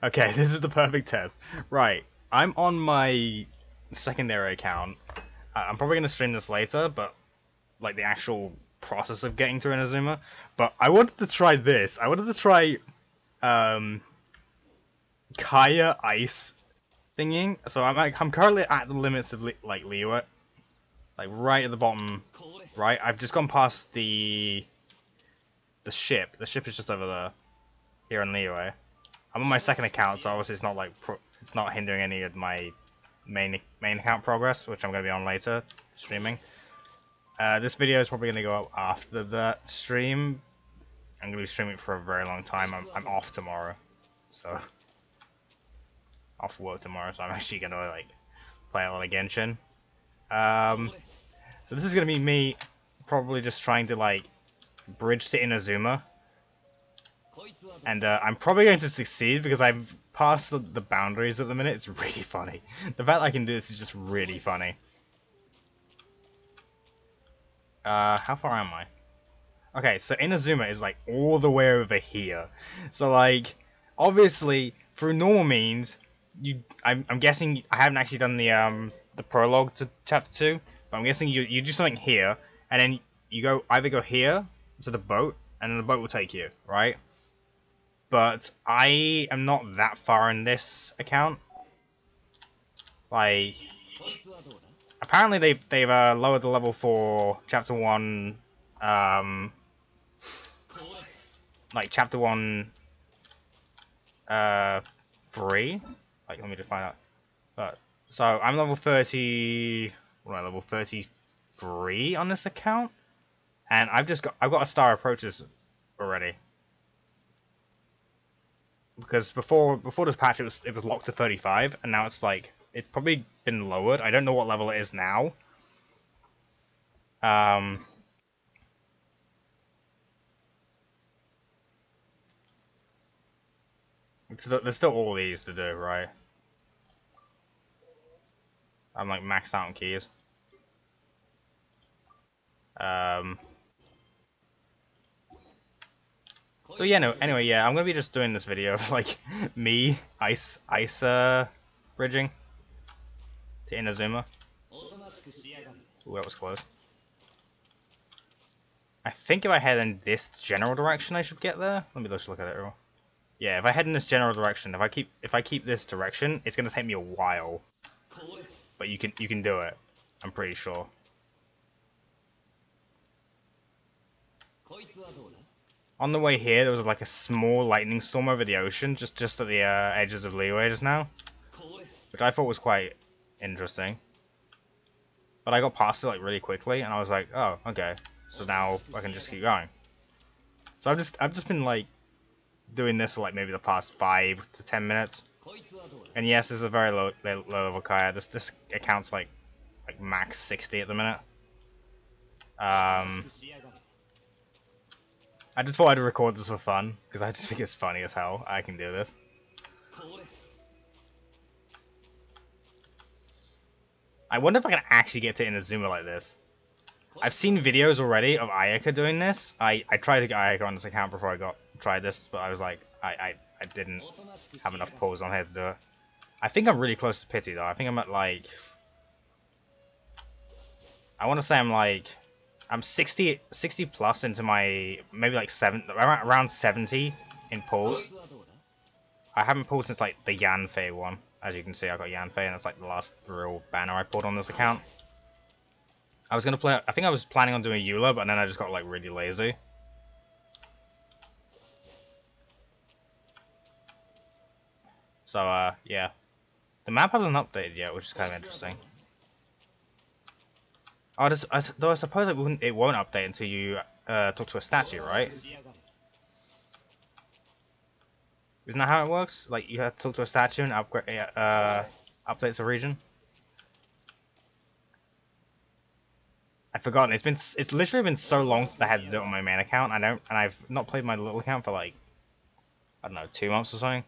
Okay, this is the perfect test. Right, I'm on my secondary account. I'm probably gonna stream this later, but like the actual process of getting to Inazuma. But I wanted to try this. I wanted to try um Kaeya ice thingying. So I'm currently at the limits of like Liyue, like right at the bottom. Right, I've just gone past the ship. The ship is just over there here on Liyue. I'm on my second account, so obviously it's not like it's not hindering any of my main account progress, which I'm going to be on later streaming. This video is probably going to go up after that stream. I'm going to be streaming for a very long time. I'm off tomorrow, so off work tomorrow, so I'm actually going to like play a lot of Genshin. So this is going to be me probably just trying to like bridge to Inazuma. And I'm probably going to succeed because I've passed the boundaries at the minute. It's really funny. The fact I can do this is just really funny. How far am I? Okay, so Inazuma is like all the way over here. So like, obviously, through normal means, I'm guessing I haven't actually done the prologue to chapter 2, but I'm guessing you do something here, and then you either go here to the boat, and then the boat will take you, right? But I am not that far in this account. Like, apparently they've lowered the level for chapter 1, like chapter 1, 3. Like, let me just find out. But so I'm level 30. What am I, level 33 on this account, and I've got a star approaches already. Because before this patch it was locked to 35, and now it's like it's probably been lowered. I don't know what level it is now. There's still all these to do, right? I'm like maxed out on keys. So yeah, no. Anyway, yeah, I'm gonna be just doing this video of like me ice bridging to Inazuma. Ooh, that was close. I think if I head in this general direction, I should get there. Let me just look at it real. Yeah, if I head in this general direction, if I keep this direction, it's gonna take me a while. But you can do it. I'm pretty sure. On the way here, there was like a small lightning storm over the ocean, just at the edges of Liyue just now, which I thought was quite interesting. But I got past it like really quickly, and I was like, oh, okay. So now I can just keep going. So I've just been like doing this for like maybe the past 5 to 10 minutes. And yes, this is a very low level Kaeya. This account's like max 60 at the minute. I just thought I'd record this for fun, because I just think it's funny as hell. I can do this. I wonder if I can actually get to Inazuma like this. I've seen videos already of Ayaka doing this. I tried to get Ayaka on this account before I tried this, but I was like, I didn't have enough pulls on here to do it. I think I'm really close to Pity though. I think I'm at like, I want to say I'm 60 plus into my, maybe like around 70 in pulls. I haven't pulled since like the Yanfei one. As you can see, I got Yanfei, and it's like the last real banner I pulled on this account. I think I was planning on doing Eula, but then I just got like really lazy. So yeah. The map hasn't updated yet, which is kind of interesting. Oh, though I suppose it won't update until you talk to a statue, right? Isn't that how it works? Like, you have to talk to a statue and upgrade, updates a region? I've forgotten. It's literally been so long since I had to do it on my main account. And I've not played my little account for like, I don't know, 2 months or something.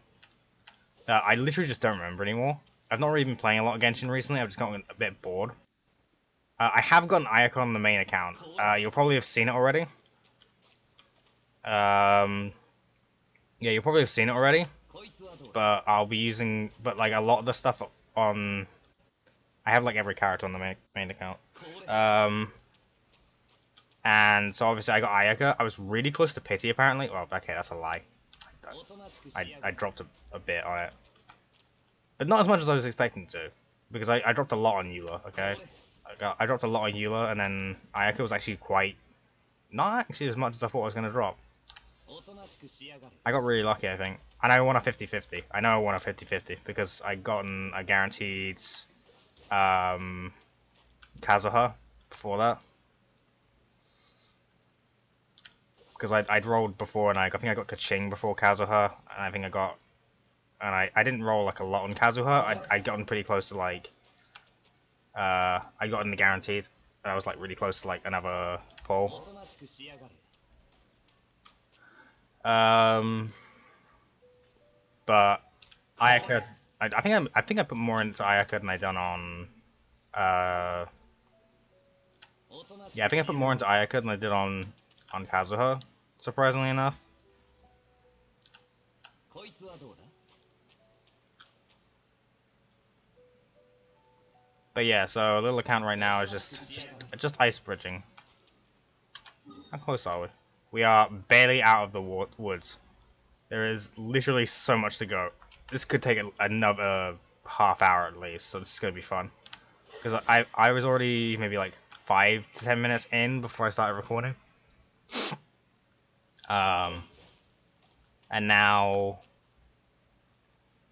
I literally just don't remember anymore. I've not really been playing a lot of Genshin recently. I've just gotten a bit bored. I have got an Ayaka on the main account. You'll probably have seen it already. Yeah, you'll probably have seen it already. but I'll be using, but like a lot of the stuff on, I have like every character on the main account. And so obviously I got Ayaka. I was really close to Pity apparently. Well, okay, that's a lie. I dropped a bit on it, but not as much as I was expecting to, because I dropped a lot on Eula. Okay, I dropped a lot on Eula, and then Ayaka was actually quite, not actually as much as I thought I was gonna drop. I got really lucky, I think. And I won a 50-50. I know I won a 50-50 because I gotten a guaranteed Kazuha before that. Because I'd rolled before, and I think I got Kaching before Kazuha, and I think I got, and I didn't roll like a lot on Kazuha. I'd gotten pretty close to like, I got in the guaranteed, and I was like really close to like another pull. But Ayaka, I think I put more into Ayaka than I done on, yeah, I think I put more into Ayaka than I did on Kazuha, surprisingly enough. But yeah, so little account right now is just ice bridging. How close are we? We are barely out of the woods. There is literally so much to go. This could take another half hour at least, so this is gonna be fun. Because I was already maybe like 5 to 10 minutes in before I started recording. And now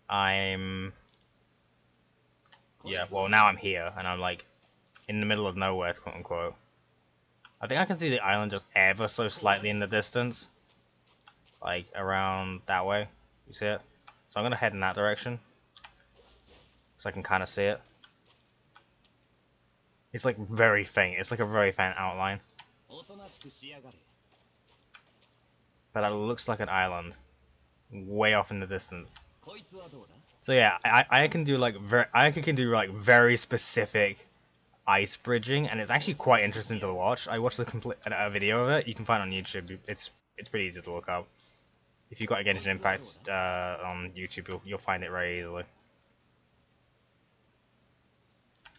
I'm, yeah, well now I'm here and I'm like in the middle of nowhere, quote unquote. I think I can see the island just ever so slightly in the distance, like around that way. You see it? So I'm gonna head in that direction, so I can kind of see it. It's like very faint. It's like a very faint outline. But that looks like an island, way off in the distance. So yeah, I can do like very specific ice bridging, and it's actually quite interesting to watch. I watched a video of it. You can find it on YouTube. It's pretty easy to look up. If you've got a Genshin Impact on YouTube, you'll find it very easily.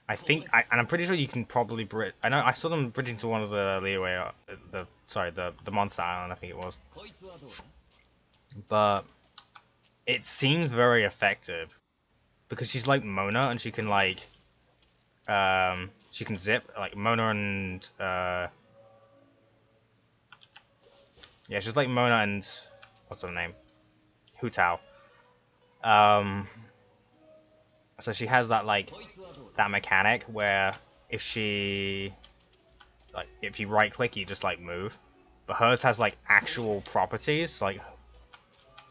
I think, and I'm pretty sure you can probably bridge. I know I saw them bridging to one of the leeway, the monster island, I think it was. But it seems very effective because she's like Mona, and she can like, she can zip like Mona and yeah, she's like Mona and what's her name, Hu Tao. So she has that like that mechanic where if you right click you just like move, but hers has like actual properties, like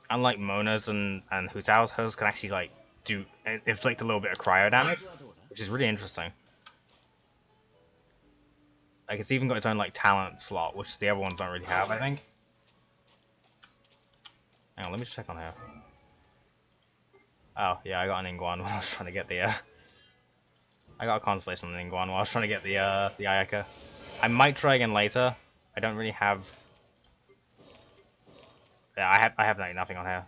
unlike Mona's and Hu Tao's, hers can actually like do inflict a little bit of cryo damage, which is really interesting. Like it's even got its own like talent slot, which the other ones don't really have, I think. Hang on, let me just check on her. Oh yeah, I got an Ingguan when I was trying to get the I got a constellation on the Ingguan while I was trying to get the Ayaka. I might try again later. I don't really have. Yeah, I have nothing on here.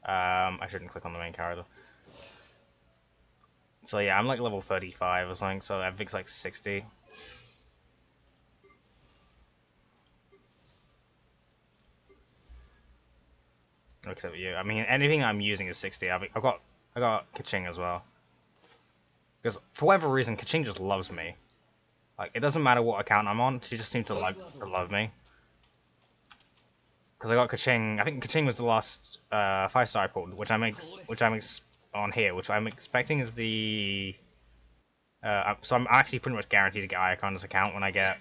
I shouldn't click on the main character. So yeah, I'm like level 35 or something, so everything's like 60. Except you. I mean, anything I'm using is 60. I got Kaching as well. Because for whatever reason, Kaching just loves me. Like it doesn't matter what account I'm on, she just seems to love me. Because I got Kaching. I think Kaching was the last 5-star I pulled, which I'm on here, which I'm expecting is the. So I'm actually pretty much guaranteed to get Ayaka on this account when I get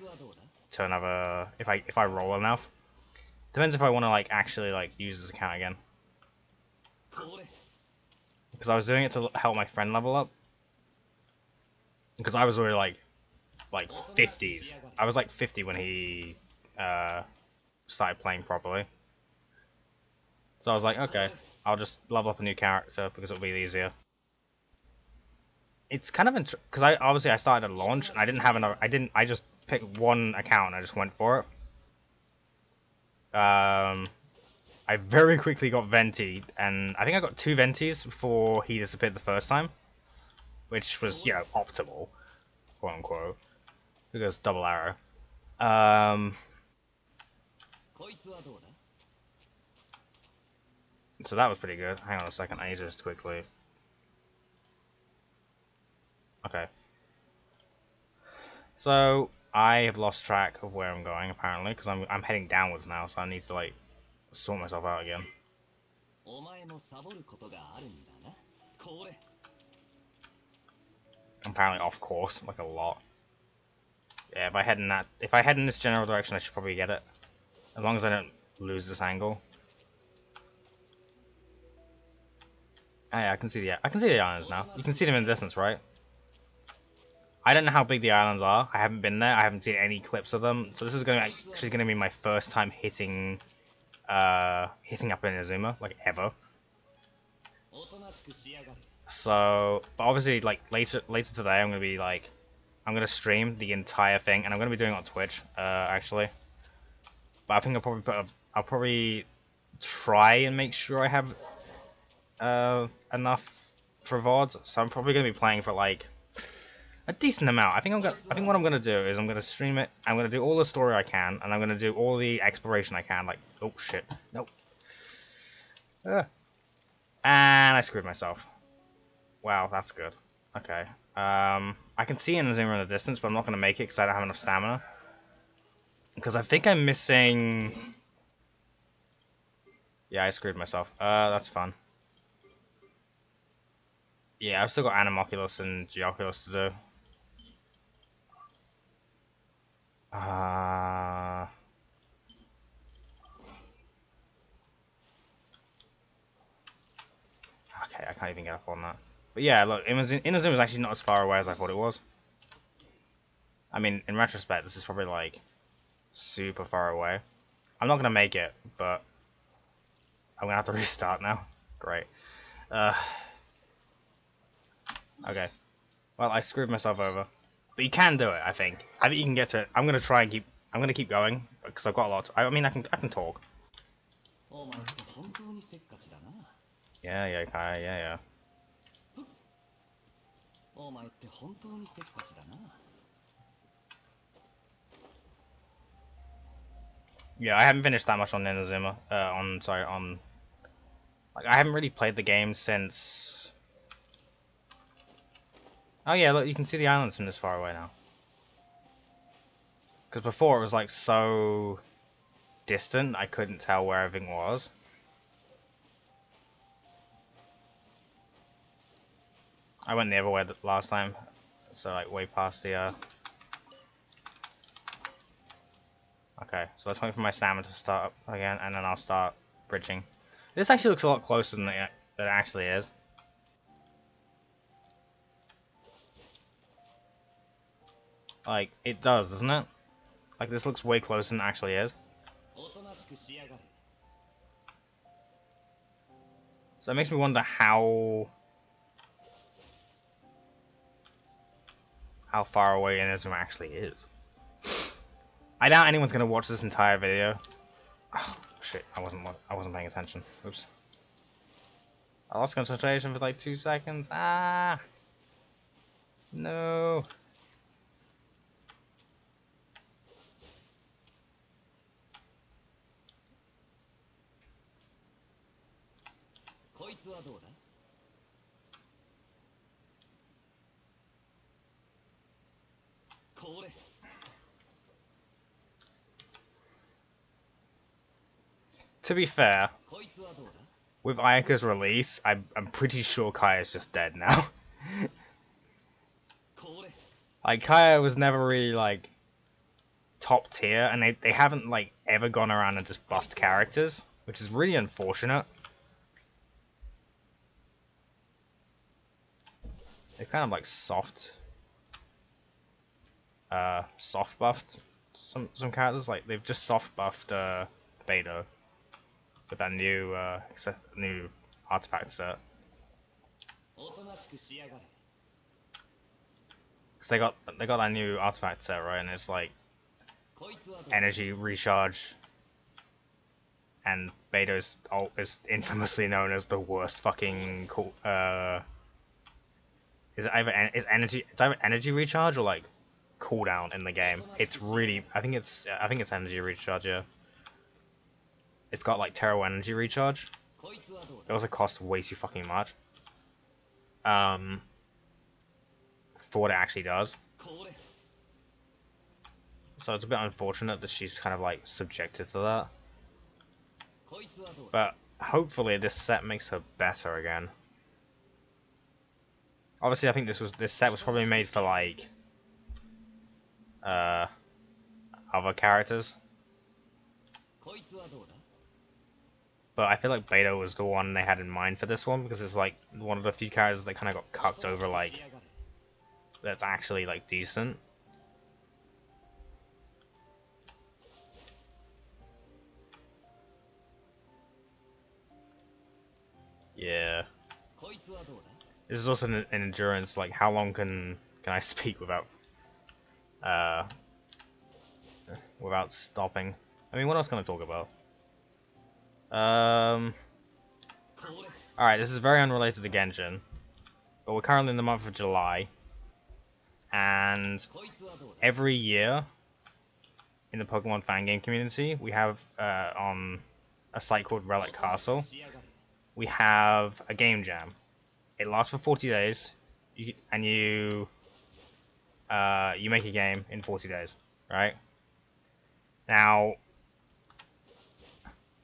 to another. If I roll enough. Depends if I want to like actually like use this account again. Because I was doing it to help my friend level up. Because I was already like 50s. I was like 50 when he started playing properly. So I was like, okay, I'll just level up a new character because it'll be easier. It's kind of because I started at launch and I didn't have enough. I just picked one account and I just went for it. I very quickly got Venti, and I think I got 2 Ventis before he disappeared the first time, which was, you know, optimal, quote unquote, because double arrow. So that was pretty good. Hang on a second, I need to just quickly. Okay. So I have lost track of where I'm going apparently, because I'm heading downwards now, so I need to like sort myself out again. I'm apparently off course, like a lot. Yeah, if I head in this general direction, I should probably get it, as long as I don't lose this angle. Oh, yeah, I can see the islands now. You can see them in the distance, right? I don't know how big the islands are. I haven't been there. I haven't seen any clips of them. So this is actually going to be my first time hitting up in Inazuma, like ever. So, but obviously, like later today, I'm gonna stream the entire thing, and I'm gonna be doing it on Twitch, actually. But I think I'll probably try and make sure I have enough for VODs. So I'm probably gonna be playing for like a decent amount. I think what I'm gonna do is I'm gonna stream it. I'm gonna do all the story I can, and I'm gonna do all the exploration I can. Like, oh shit, nope. And I screwed myself. Wow, that's good. Okay. I can see Inazuma in the distance, but I'm not gonna make it because I don't have enough stamina. Because I think I'm missing. Yeah, I screwed myself. That's fun. Yeah, I've still got Animoculus and Geoculus to do. Okay, I can't even get up on that. But yeah, look, Inazuma is actually not as far away as I thought it was. I mean, in retrospect, this is probably like super far away. I'm not gonna make it, but I'm gonna have to restart now. Great. Okay. Well, I screwed myself over. But you can do it, I think. I think you can get to it. I'm gonna try and keep. I'm gonna keep going because I've got a lot. I mean, I can talk. Yeah, yeah, Kaeya, yeah, yeah. Yeah, I haven't finished that much on Inazuma. Like, I haven't really played the game since. Oh yeah, look, you can see the islands from this far away now. Because before it was like so distant, I couldn't tell where everything was. I went the other way last time, so like way past the. Okay, so let's wait for my stamina to start up again, and then I'll start bridging. This actually looks a lot closer than it actually is. Like, it does, doesn't it? Like, this looks way closer than it actually is. So it makes me wonder how far away Inazuma actually is. I doubt anyone's gonna watch this entire video. Oh, shit, I wasn't paying attention. Oops. I lost concentration for like 2 seconds. Ah! No! To be fair, with Ayaka's release, I'm pretty sure Kaeya's just dead now. Like, Kaeya was never really, like, top tier, and they haven't, like, ever gone around and just buffed characters, which is really unfortunate. They've kind of, like, soft buffed some characters. Like, they've just soft buffed Beidou with that new artifact set. Cause they got that new artifact set, right? And it's like energy recharge and Beto's ult is infamously known as the worst fucking is it either it's either energy recharge or like cooldown in the game. It's really I think it's energy recharge. Yeah, it's got like terrible energy recharge. It also costs way too fucking much. For what it actually does. So it's a bit unfortunate that she's kind of like subjected to that. But hopefully this set makes her better again. Obviously I think this set was probably made for like other characters. But I feel like Beto was the one they had in mind for this one because it's like one of the few characters that kind of got cucked over, like that's actually like decent. Yeah. This is also an endurance. Like, how long can I speak without stopping? I mean, what else can I talk about? Alright, this is very unrelated to Genshin, but we're currently in the month of July, and every year in the Pokemon fan game community, we have on a site called Relic Castle, we have a game jam. It lasts for 40 days, and you make a game in 40 days, right? Now,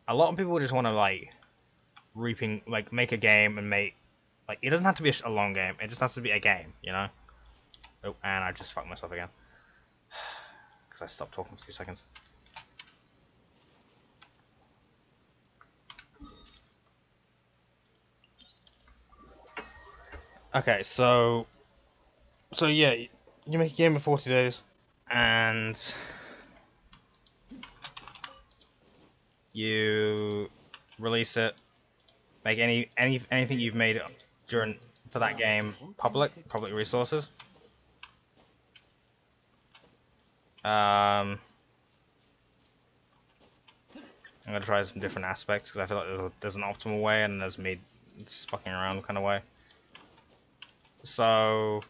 a lot of people just want to like make a game and make like it doesn't have to be a long game. It just has to be a game, you know. Oh, and I just fucked myself again because I stopped talking for 2 seconds. Okay, so yeah, you make a game in 40 days, and you release it. Make anything you've made for that game public resources. I'm gonna try some different aspects because I feel like there's an optimal way and there's me just fucking around kind of way. So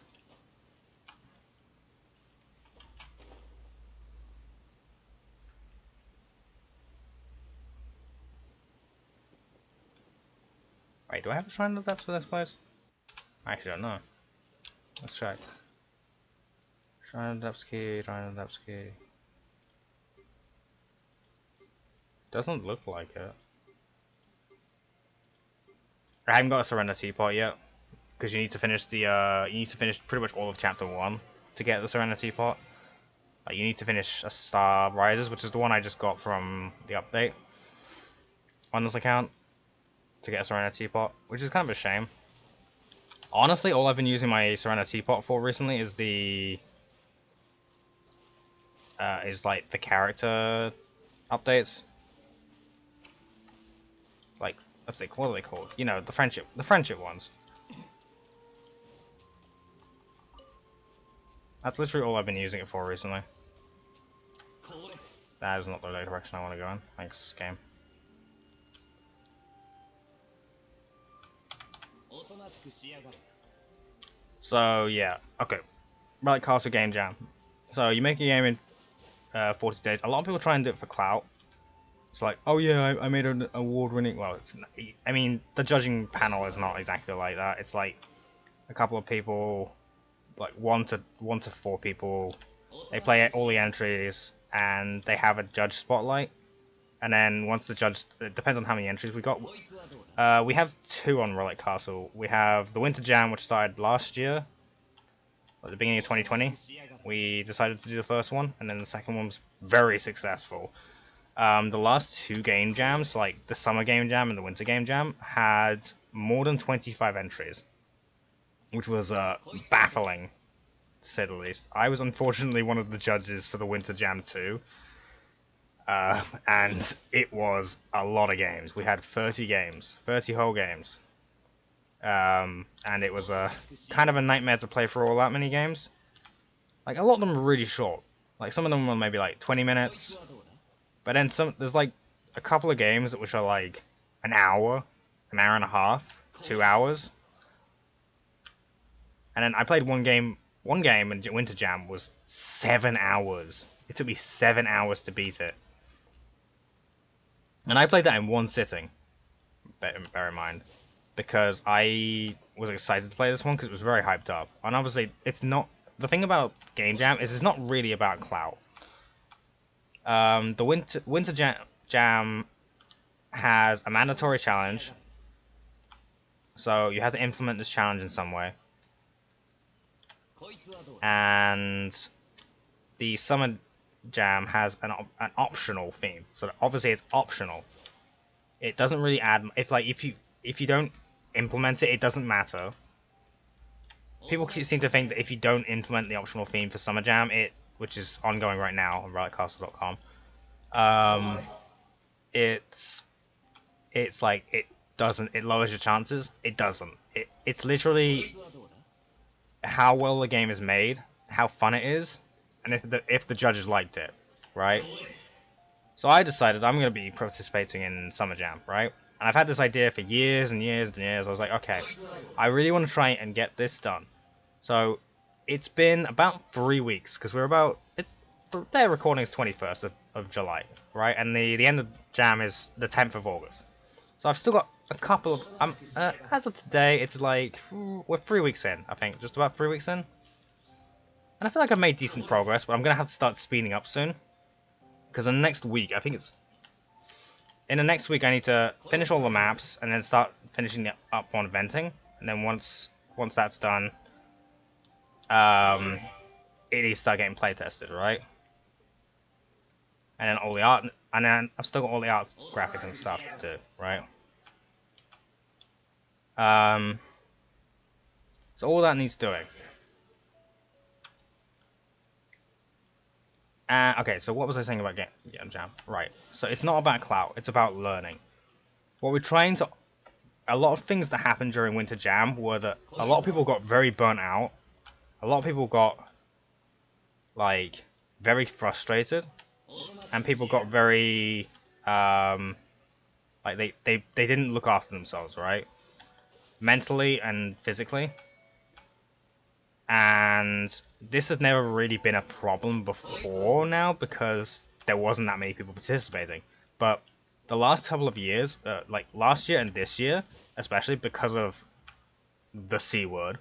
wait, do I have a shrine of depths for this place? I actually don't know. Let's check. Shrine of depths key, shrine of depths key. Doesn't look like it. I haven't got a Serenity Pot yet, because you need to finish pretty much all of Chapter 1 to get the Serenity Pot. Like, you need to finish a Star Rises, which is the one I just got from the update on this account, to get a Serenity Pot, which is kind of a shame. Honestly, all I've been using my Serenity Pot for recently is like the character updates. Like, what are they called? You know, the friendship ones. That's literally all I've been using it for recently. That is not the direction I want to go in. Thanks, game. So yeah, okay. Relic Castle Game Jam. So you make a game in 40 days. A lot of people try and do it for clout. It's like, oh yeah, I made an award-winning. Well, I mean, the judging panel is not exactly like that. It's like a couple of people, like one to 4 people. They play all the entries and they have a judge spotlight. And then once the judge, it depends on how many entries we got. We have 2 on Relic Castle. We have the Winter Jam, which started last year, at the beginning of 2020. We decided to do the first one, and then the second one was very successful. The last 2 game jams, like the Summer Game Jam and the Winter Game Jam, had more than 25 entries, which was baffling, to say the least. I was unfortunately one of the judges for the Winter Jam too. And it was a lot of games. We had 30 games, 30 whole games. And it was kind of a nightmare to play for all that many games. Like, a lot of them were really short. Like, some of them were maybe like 20 minutes. But then there's like a couple of games which are like an hour and a half, 2 hours, and then I played one game. One game in Winter Jam was 7 hours. It took me 7 hours to beat it, and I played that in one sitting. Bear in mind, because I was excited to play this one because it was very hyped up, and obviously it's not. The thing about Game Jam is it's not really about clout. The Winter Jam has a mandatory challenge, so you have to implement this challenge in some way. And the Summer Jam has an optional theme, so obviously it's optional. It doesn't really add. It's like if you don't implement it, it doesn't matter. People seem to think that if you don't implement the optional theme for Summer Jam, which is ongoing right now on RiotCastle.com, it's like it lowers your chances. It doesn't. It's literally how well the game is made, how fun it is, and if the judges liked it, right? So I decided I'm going to be participating in Summer Jam, right? And I've had this idea for years and years and years. I was like, okay, I really want to try and get this done. So it's been about 3 weeks, because the day of recording is 21st of July, right? And the end of Jam is the 10th of August. So I've still got a couple of, as of today, it's like, we're 3 weeks in, I think, just about 3 weeks in. And I feel like I've made decent progress, but I'm going to have to start speeding up soon. Because in the next week, in the next week I need to finish all the maps, and then start finishing up on venting. And then once that's done, it needs to start getting play tested, right? And then all the art, and then I've still got all the art graphics and stuff to do, right? So all that needs doing. Okay, so what was I saying about Game Jam? Right, so it's not about clout, it's about learning. What we're trying to... A lot of things that happened during Winter Jam were that a lot of people got very burnt out. A lot of people got, like, very frustrated. And people got very, like, they didn't look after themselves, right? Mentally and physically. And this has never really been a problem before now, because there wasn't that many people participating. But the last couple of years, like last year and this year, especially because of the C word,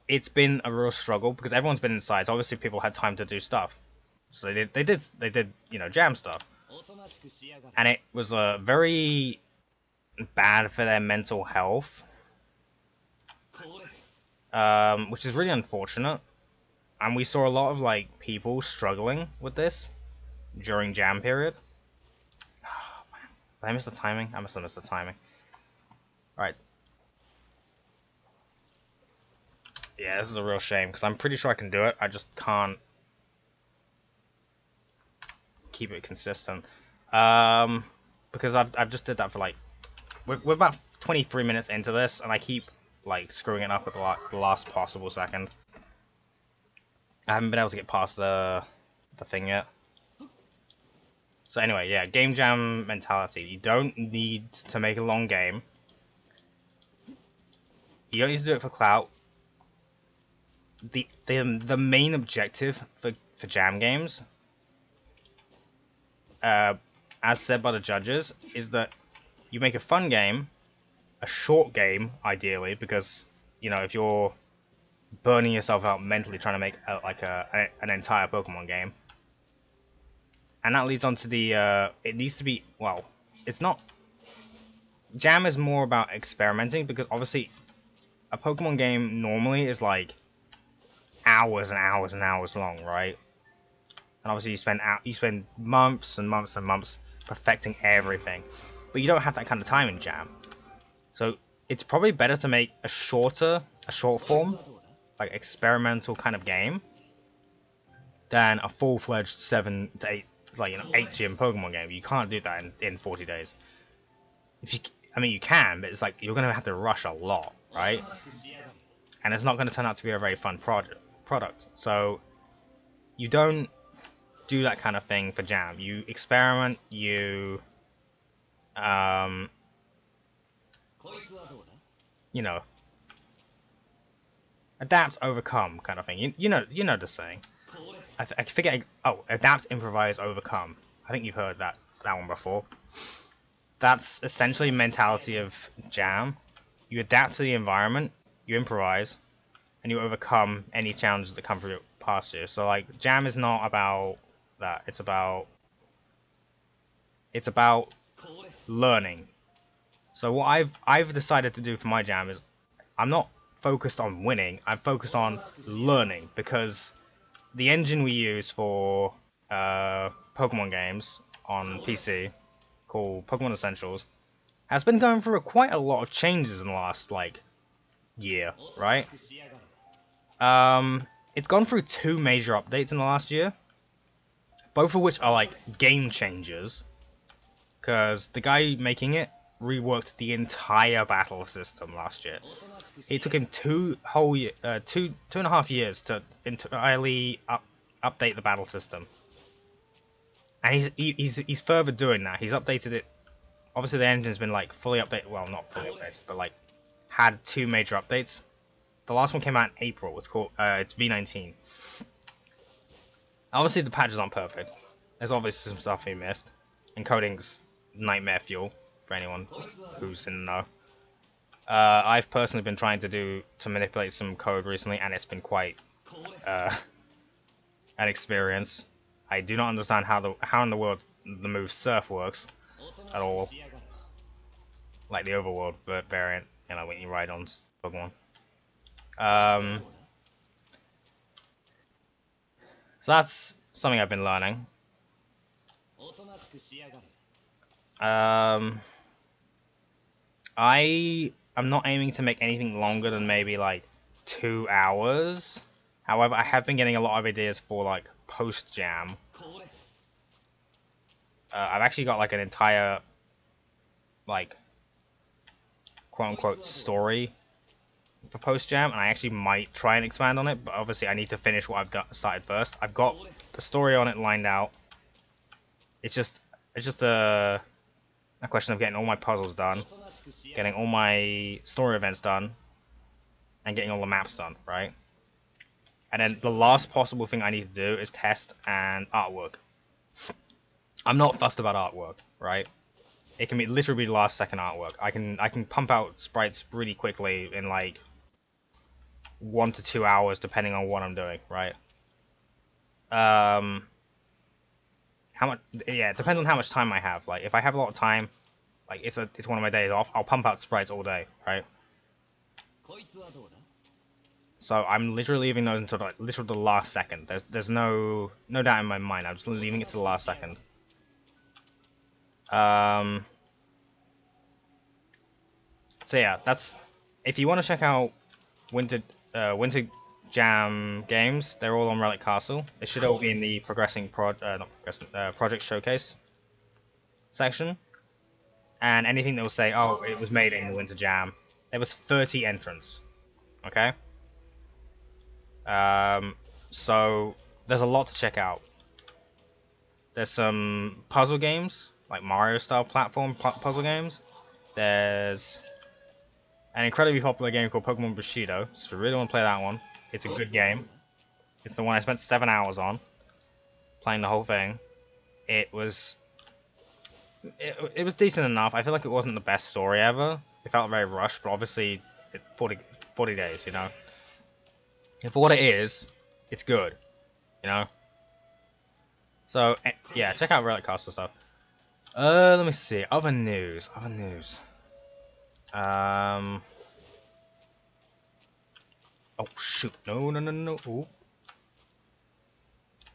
it's been a real struggle because everyone's been inside. So obviously, people had time to do stuff, so they did jam stuff, and it was very bad for their mental health, which is really unfortunate. And we saw a lot of like people struggling with this during jam period. Oh, man. Did I miss the timing? I must have missed the timing. Alright. Yeah, this is a real shame, because I'm pretty sure I can do it. I just can't keep it consistent. Because I've just did that for like... We're about 23 minutes into this, and I keep like screwing it up at the last possible second. I haven't been able to get past the thing yet. So anyway, yeah, Game Jam mentality. You don't need to make a long game. You don't need to do it for clout. The main objective for jam games, as said by the judges, is that you make a fun game, a short game ideally, because if you're burning yourself out mentally trying to make an entire Pokemon game, and that leads on to the it needs to be, well, it's not. Jam is more about experimenting, because obviously a Pokemon game normally is like hours and hours and hours long, right? And obviously you spend months and months and months perfecting everything, but you don't have that kind of time in Jam. So it's probably better to make a short form, like experimental kind of game, than a full-fledged 7 to 8, like 8 gym Pokemon game. You can't do that in 40 days. I mean you can, but it's like you're gonna have to rush a lot, right? And it's not going to turn out to be a very fun product. So you don't do that kind of thing for jam. You experiment, you you know, adapt, overcome kind of thing. You know the saying. I forget. Oh, adapt, improvise, overcome. I think you've heard that one before. That's essentially mentality of jam. You adapt to the environment, you improvise, and you overcome any challenges that come through past you. So like jam is not about that. It's about learning. So what I've decided to do for my jam is I'm not focused on winning. I'm focused on learning because the engine we use for Pokemon games on PC, called Pokemon Essentials, has been going through quite a lot of changes in the last like year, right? It's gone through 2 major updates in the last year, both of which are like game changers, because the guy making it reworked the entire battle system last year. It took him 2.5 years to entirely update the battle system, and he's further doing that. He's updated it. Obviously, the engine's been like fully updated. Well, not fully updated, but like had 2 major updates. The last one came out in April. It's V19. Obviously, the patches aren't perfect. There's obviously some stuff he missed. Encoding's nightmare fuel for anyone who's in the know. I've personally been trying to manipulate some code recently, and it's been quite an experience. I do not understand how in the world the move Surf works at all. Like the overworld variant, when you ride on Pokemon. So that's something I've been learning. I am not aiming to make anything longer than maybe like 2 hours. However, I have been getting a lot of ideas for like post jam. I've actually got like an entire like quote unquote story for post jam, and I actually might try and expand on it, but obviously I need to finish what I've started first. I've got the story on it lined out. It's just a question of getting all my puzzles done, getting all my story events done, and getting all the maps done, right? And then the last possible thing I need to do is test and artwork. I'm not fussed about artwork, right? It can literally be last second artwork. I can pump out sprites really quickly in like 1 to 2 hours depending on what I'm doing, right? How much? Yeah, it depends on how much time I have. Like if I have a lot of time, like it's one of my days off, I'll pump out sprites all day, right? So I'm literally leaving those until like literally the last second. There's no doubt in my mind. I'm just leaving it to the last second. So yeah, that's if you want to check out Winter Jam games, they're all on Relic Castle. They should all be in the Project Showcase section. And anything that will say, oh, it was made in the Winter Jam. There was 30 entrants. Okay? So there's a lot to check out. There's some puzzle games, like Mario-style platform puzzle games. There's an incredibly popular game called Pokemon Bushido, so if you really want to play that one, it's a good game. It's the one I spent 7 hours on, playing the whole thing. It was decent enough. I feel like it wasn't the best story ever. It felt very rushed, but obviously, 40 days, And for what it is, it's good, So, yeah, check out Relic Castle stuff. Let me see. Other news. Oh shoot! No! Ooh.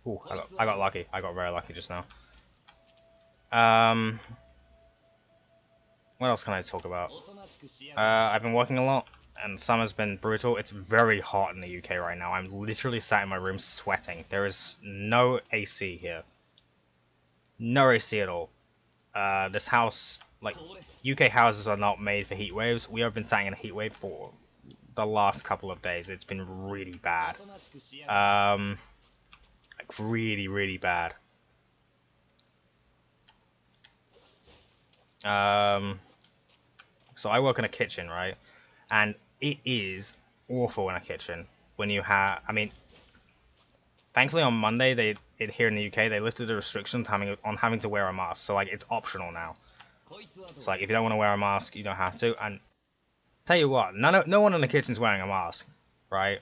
Ooh, I got lucky. I got very lucky just now. What else can I talk about? I've been working a lot, and summer's been brutal. It's very hot in the UK right now. I'm literally sat in my room sweating. There is no AC here. No AC at all. This house, like, UK houses are not made for heat waves. We have been sat in a heat wave for the last couple of days. It's been really bad. Like, really, really bad. So I work in a kitchen, right? And it is awful in a kitchen when you have. I mean, thankfully on Monday here in the UK they lifted the restrictions on having to wear a mask. So like it's optional now. So like if you don't want to wear a mask, you don't have to. And tell you what, no one in the kitchen's wearing a mask, right?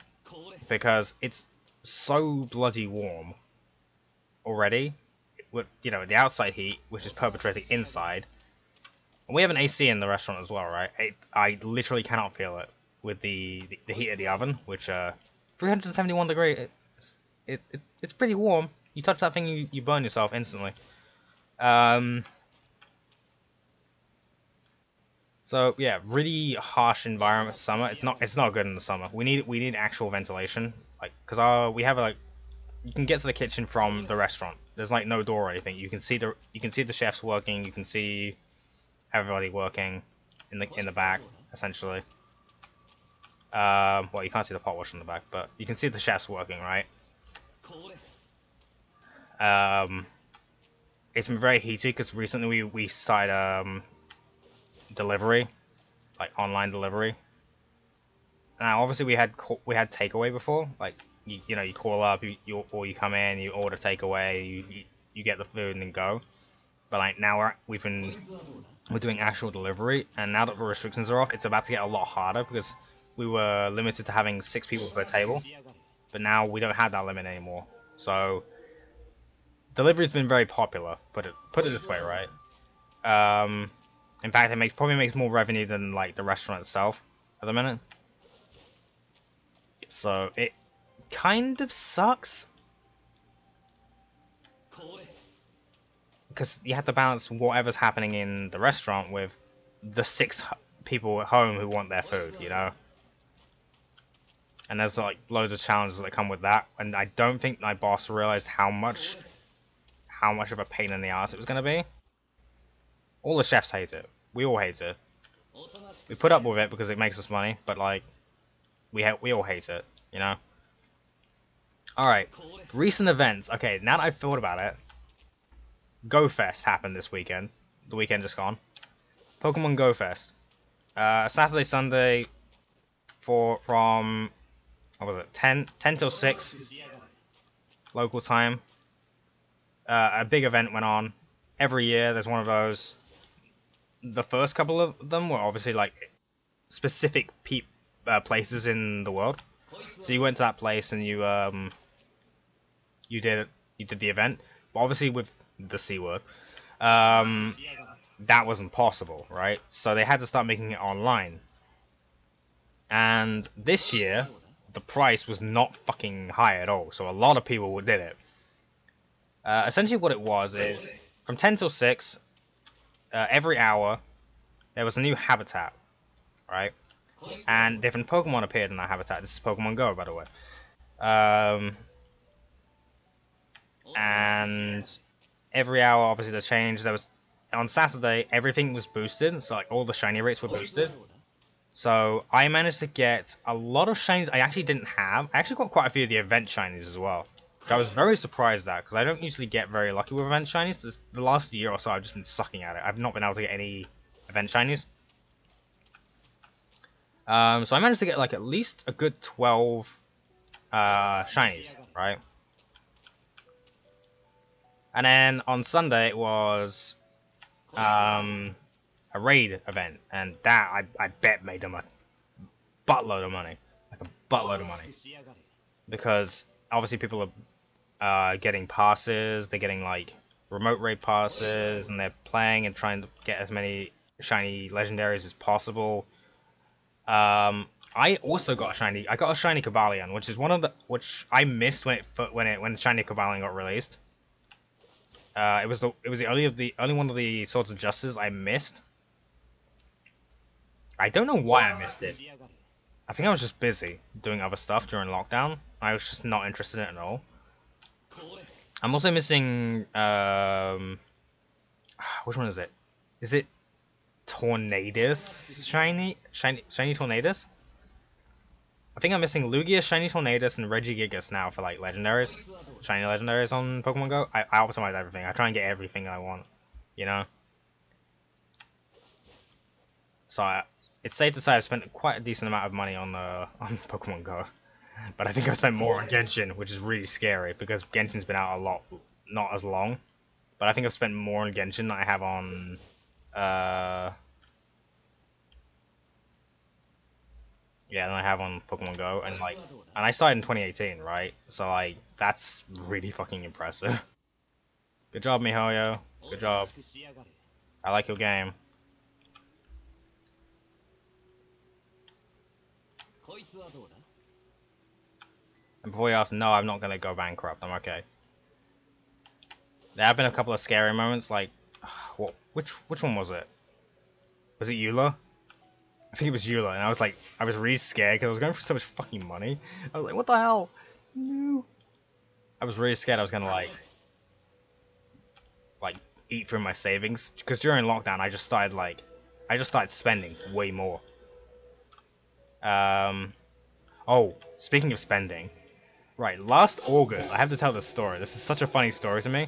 Because it's so bloody warm already. With the outside heat, which is perpetrating inside. And we have an AC in the restaurant as well, right? I literally cannot feel it with the heat of the oven, which 371 degree. It's pretty warm. You touch that thing, you burn yourself instantly. So yeah, really harsh environment for summer. It's not good in the summer. We need actual ventilation, like because we have like you can get to the kitchen from the restaurant. There's like no door or anything. You can see the chefs working. You can see everybody working in the back essentially. Well, you can't see the pot wash in the back, but you can see the chefs working, right? Um, it's been very heated because recently we started delivery, like online delivery. Now, obviously, we had takeaway before, like you call up, or you come in, you order takeaway, you get the food and then go. But like now we're doing actual delivery, and now that the restrictions are off, it's about to get a lot harder because we were limited to having 6 people per table, but now we don't have that limit anymore. So delivery's been very popular. Put it this way, right? In fact, it probably makes more revenue than like the restaurant itself at the minute. So it kind of sucks because you have to balance whatever's happening in the restaurant with the 6 people at home who want their food, And there's like loads of challenges that come with that, and I don't think my boss realized how much of a pain in the ass it was going to be. All the chefs hate it. We all hate it. We put up with it because it makes us money, but like we all hate it. Alright, recent events. Okay, now that I've thought about it, Go Fest happened this weekend. The weekend just gone. Pokemon Go Fest. Saturday, Sunday, from what was it? 10 till 6 local time. A big event went on. Every year there's one of those. The first couple of them were obviously like specific places in the world. So you went to that place and you did the event. But obviously with the C word, that wasn't possible, right? So they had to start making it online. And this year, the price was not fucking high at all. So a lot of people did it. Essentially what it was is, from 10 till 6, every hour, there was a new habitat, right? And different Pokemon appeared in that habitat. This is Pokemon Go, by the way. And every hour, obviously, the change. On Saturday, everything was boosted, so like all the shiny rates were boosted. So I managed to get a lot of shinies I actually didn't have. I actually got quite a few of the event shinies as well, which I was very surprised at, because I don't usually get very lucky with event shinies. The last year or so, I've just been sucking at it. I've not been able to get any event shinies. So I managed to get like at least a good 12 shinies, right? And then on Sunday it was a raid event, and that I bet made them a buttload of money, like a buttload of money, because obviously people are getting passes, they're getting like remote raid passes, and they're playing and trying to get as many shiny legendaries as possible. I also got a shiny. I got a shiny Cobalion, which I missed when shiny Cobalion got released. It was the only one of the Swords of Justice I missed. I don't know why I missed it. I think I was just busy doing other stuff during lockdown. I was just not interested in it at all. I'm also missing which one is it? Is it Tornadus? Shiny Tornadus? I think I'm missing Lugia, Shiny Tornadus, and Regigigas now for like legendaries. Shiny legendaries on Pokemon Go. I optimize everything. I try and get everything I want, you know? So it's safe to say I've spent quite a decent amount of money on on Pokemon Go. But I think I've spent more on Genshin, which is really scary because Genshin's been out a lot, not as long. But I think I've spent more on Genshin than I have on uh yeah, than I have on Pokemon Go, and I started in 2018, right? So like that's really fucking impressive. Good job, Mihoyo. Good job. I like your game. And before you ask, no, I'm not gonna go bankrupt. I'm okay. There have been a couple of scary moments, like what? Which one was it? Was it Eula? I think it was Eula, and I was really scared because I was going for so much fucking money. I was like, what the hell? No. I was really scared I was gonna like eat through my savings because during lockdown I just started spending way more. Um. Oh, speaking of spending, right? Last August, I have to tell this story. This is such a funny story to me.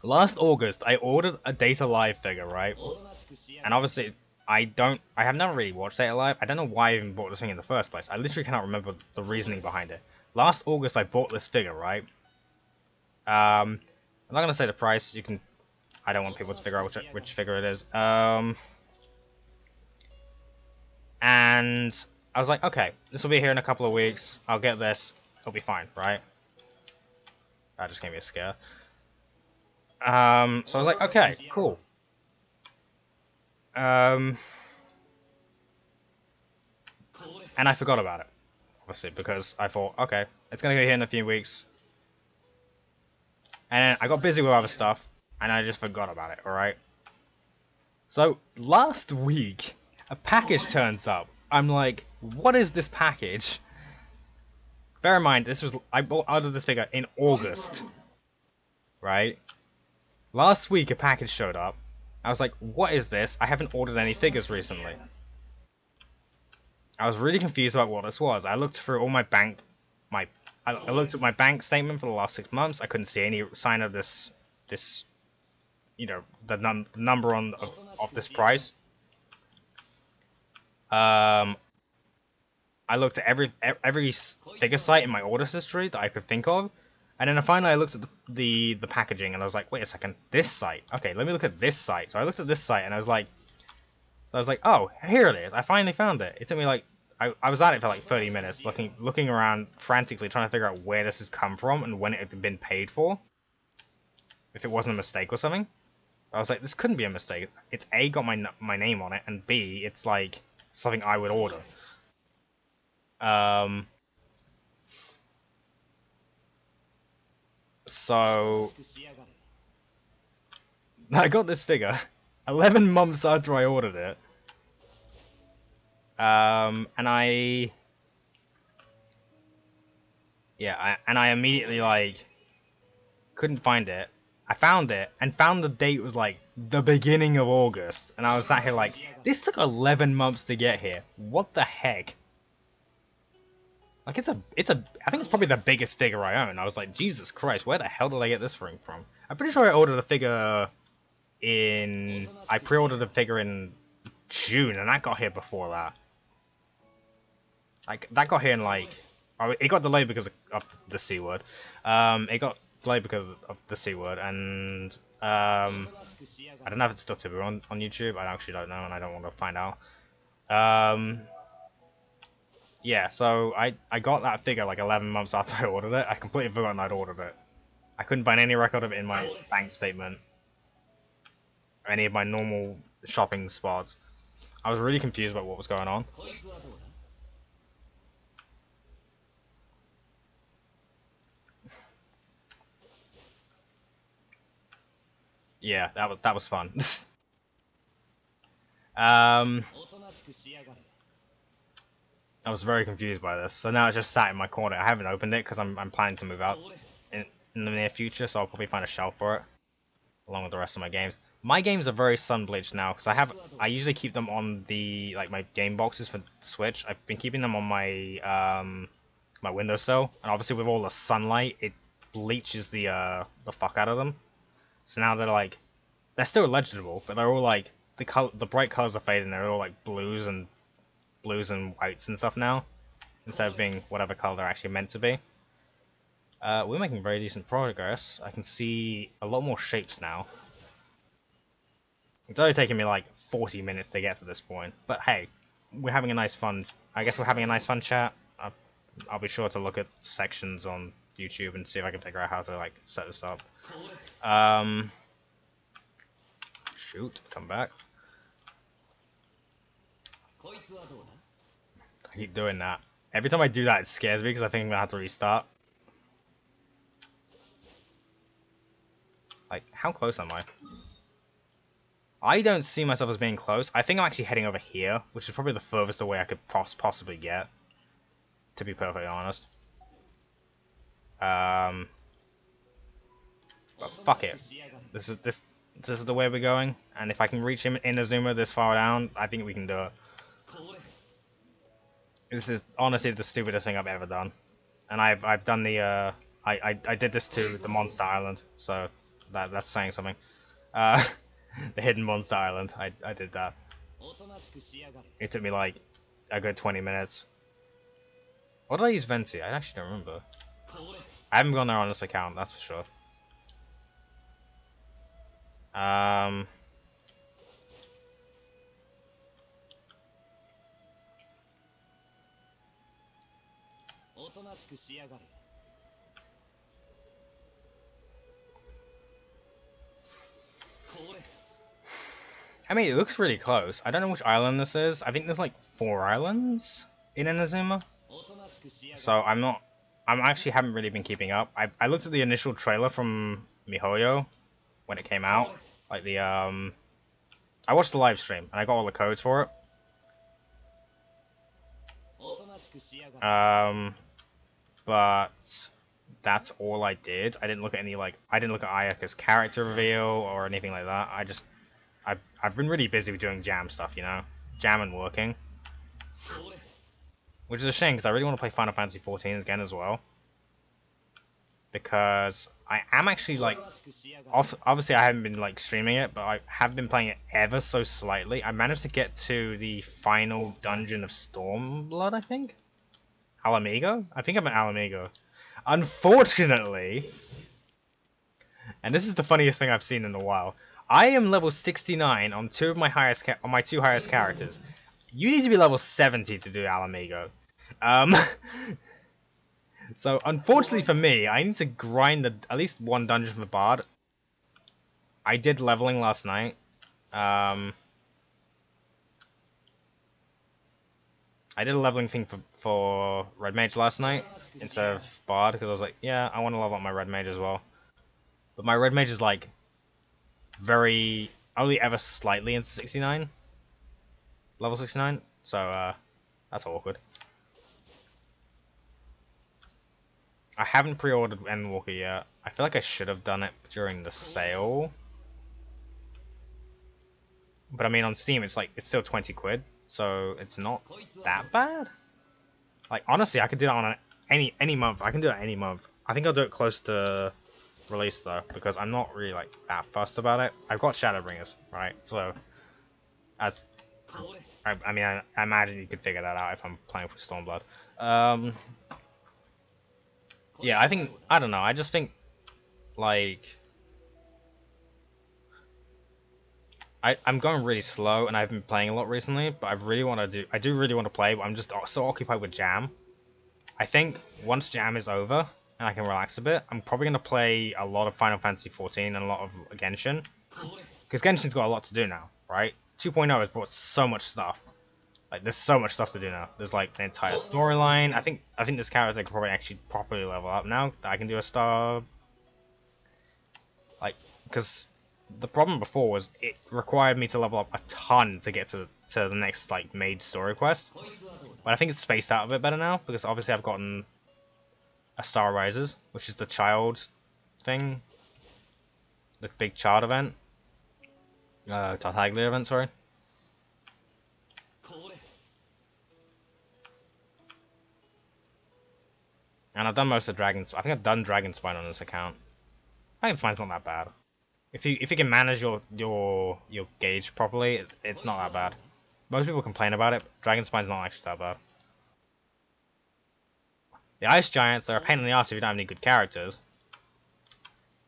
Last August, I ordered a Data Live figure, right? And obviously, I have never really watched Data Live. I don't know why I even bought this thing in the first place. I literally cannot remember the reasoning behind it. Last August, I bought this figure, right? I'm not gonna say the price. You can. I don't want people to figure out which figure it is. And I was like, okay, this will be here in a couple of weeks. I'll get this. It'll be fine, right? That just gave me a scare. So I was like, okay, cool. And I forgot about it, obviously, because I thought, okay, it's gonna be here in a few weeks. And then I got busy with other stuff, and I just forgot about it, alright? So, last week, a package turns up. I'm like, what is this package? Bear in mind, I bought out of this figure in August, right? Last week, a package showed up. I was like, what is this? I haven't ordered any figures recently. I was really confused about what this was. I looked through all I looked at my bank statement for the last 6 months. I couldn't see any sign of this, the number of this price. I looked at every figure site in my orders history that I could think of, and then finally I looked at the packaging, and I was like, wait a second, this site. Okay, let me look at this site. So I looked at this site, and I was like, oh, here it is. I finally found it. It took me like I was at it for like 30 minutes, looking around frantically, trying to figure out where this has come from and when it had been paid for. If it wasn't a mistake or something. I was like, this couldn't be a mistake. It's A, got my name on it, and B, it's like something I would order. So I got this figure 11 months after I ordered it. And I immediately like couldn't find it. I found it and found the date was like the beginning of August, and I was sat here like, this took 11 months to get here. What the heck? Like I think it's probably the biggest figure I own. I was like, Jesus Christ, where the hell did I get this ring from? I'm pretty sure I ordered a figure I pre-ordered a figure in June, and that got here before that. Like that got here in like, oh, it got delayed because of the C word. It got delayed because of the C word, and I don't know if it's still to be on YouTube. I actually don't know, and I don't want to find out. Yeah, so I got that figure like 11 months after I ordered it. I completely forgotten I'd ordered it. I couldn't find any record of it in my bank statement or any of my normal shopping spots. I was really confused about what was going on. Yeah, that was fun. I was very confused by this, so now it's just sat in my corner. I haven't opened it because I'm planning to move out in the near future, so I'll probably find a shelf for it, along with the rest of my games. My games are very sun-bleached now because I usually keep them on my game boxes for Switch. I've been keeping them on my my windowsill, and obviously with all the sunlight, it bleaches the fuck out of them. So now they're still legible, but they're all like the bright colors are fading. They're all like blues and whites and stuff now, instead of being whatever color they're actually meant to be. We're making very decent progress. I can see a lot more shapes now. It's only taken me like 40 minutes to get to this point, but hey, we're having a nice fun. I guess we're having a nice fun chat. I'll be sure to look at sections on YouTube and see if I can figure out how to like set this up. Shoot, come back. I keep doing that. Every time I do that, it scares me because I think I'm gonna have to restart. Like, how close am I? I don't see myself as being close. I think I'm actually heading over here, which is probably the furthest away I could possibly get. To be perfectly honest. But fuck it. This is the way we're going, and if I can reach him in Inazuma this far down, I think we can do it. This is honestly the stupidest thing I've ever done, and I've done the I did this to the Monster Island, so that's saying something. The hidden Monster Island. I did that. It took me like a good 20 minutes. What did I use Venti? I actually don't remember. I haven't gone there on this account, that's for sure. I mean, it looks really close. I don't know which island this is. I think there's like 4 islands in Inazuma. So I actually haven't really been keeping up. I looked at the initial trailer from MiHoYo when it came out. Like the, I watched the live stream and I got all the codes for it. But that's all I did. I didn't look at any I didn't look at Ayaka's character reveal or anything like that. I've been really busy with doing jam stuff, you know, jam and working, which is a shame because I really want to play Final Fantasy XIV again as well. Because I am actually like, obviously I haven't been like streaming it, but I have been playing it ever so slightly. I managed to get to the final dungeon of Stormblood, I think. Alamigo? I think I'm at Alamigo. Unfortunately, and this is the funniest thing I've seen in a while, I am level 69 on my two highest characters. You need to be level 70 to do Alamigo. So unfortunately for me, I need to grind at least one dungeon for Bard. I did leveling last night. I did a leveling thing for Red Mage last night instead of Bard because I was like, yeah, I want to level up my Red Mage as well. But my Red Mage is like very only ever slightly into 69, level 69. So that's awkward. I haven't pre-ordered Endwalker yet. I feel like I should have done it during the sale. But I mean, on Steam, it's still 20 quid, so it's not that bad. Like honestly, I could do that on any month. I can do it any month. I think I'll do it close to release though, because I'm not really like that fussed about it. I've got Shadowbringers, right? So as I mean, I imagine you could figure that out if I'm playing for Stormblood. Yeah, I don't know. I just think like I'm going really slow, and I've been playing a lot recently. But I do really want to play. But I'm just so occupied with Jam. I think once Jam is over and I can relax a bit, I'm probably gonna play a lot of Final Fantasy XIV and a lot of Genshin, because Genshin's got a lot to do now, right? 2.0 has brought so much stuff. Like there's so much stuff to do now. There's like the entire storyline. I think this character could probably actually properly level up now that I can do a star. Like, because the problem before was it required me to level up a ton to get to the next like mage story quest. But I think it's spaced out a bit better now because obviously I've gotten a Star Rises, which is the child thing, the big child event, Tartaglia event, sorry. And I've done most of Dragon's. I think I've done Dragonspine on this account. Dragonspine's not that bad. If you can manage your gauge properly, it's not that bad. Most people complain about it, but Dragon Spine's not actually that bad. The Ice Giants, they're a pain in the ass if you don't have any good characters.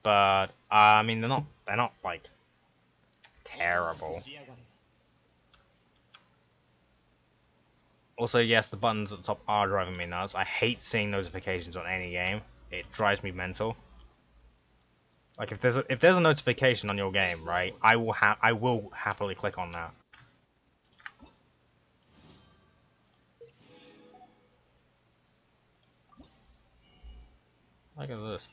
But I mean, they're not like terrible. Also, yes, the buttons at the top are driving me nuts. I hate seeing notifications on any game. It drives me mental. Like if there's a notification on your game, right? I will happily click on that. Look at this.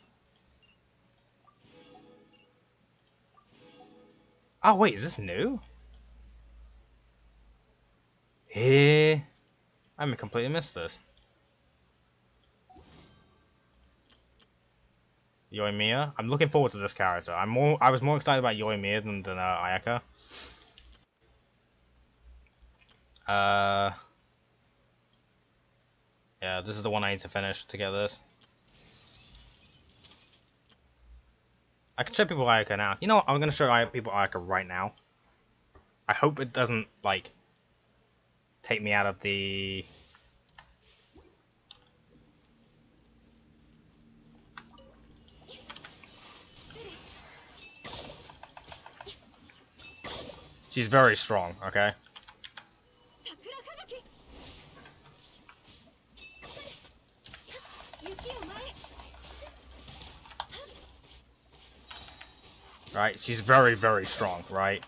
Oh wait, is this new? Eh, I completely missed this. Yoimiya. I'm looking forward to this character. I was more excited about Yoimiya than Ayaka. Uh, yeah, this is the one I need to finish to get this. I can show people Ayaka now. You know what? I'm gonna show people Ayaka right now. I hope it doesn't like take me out of the. She's very strong. Okay. Right, she's very, very strong, right?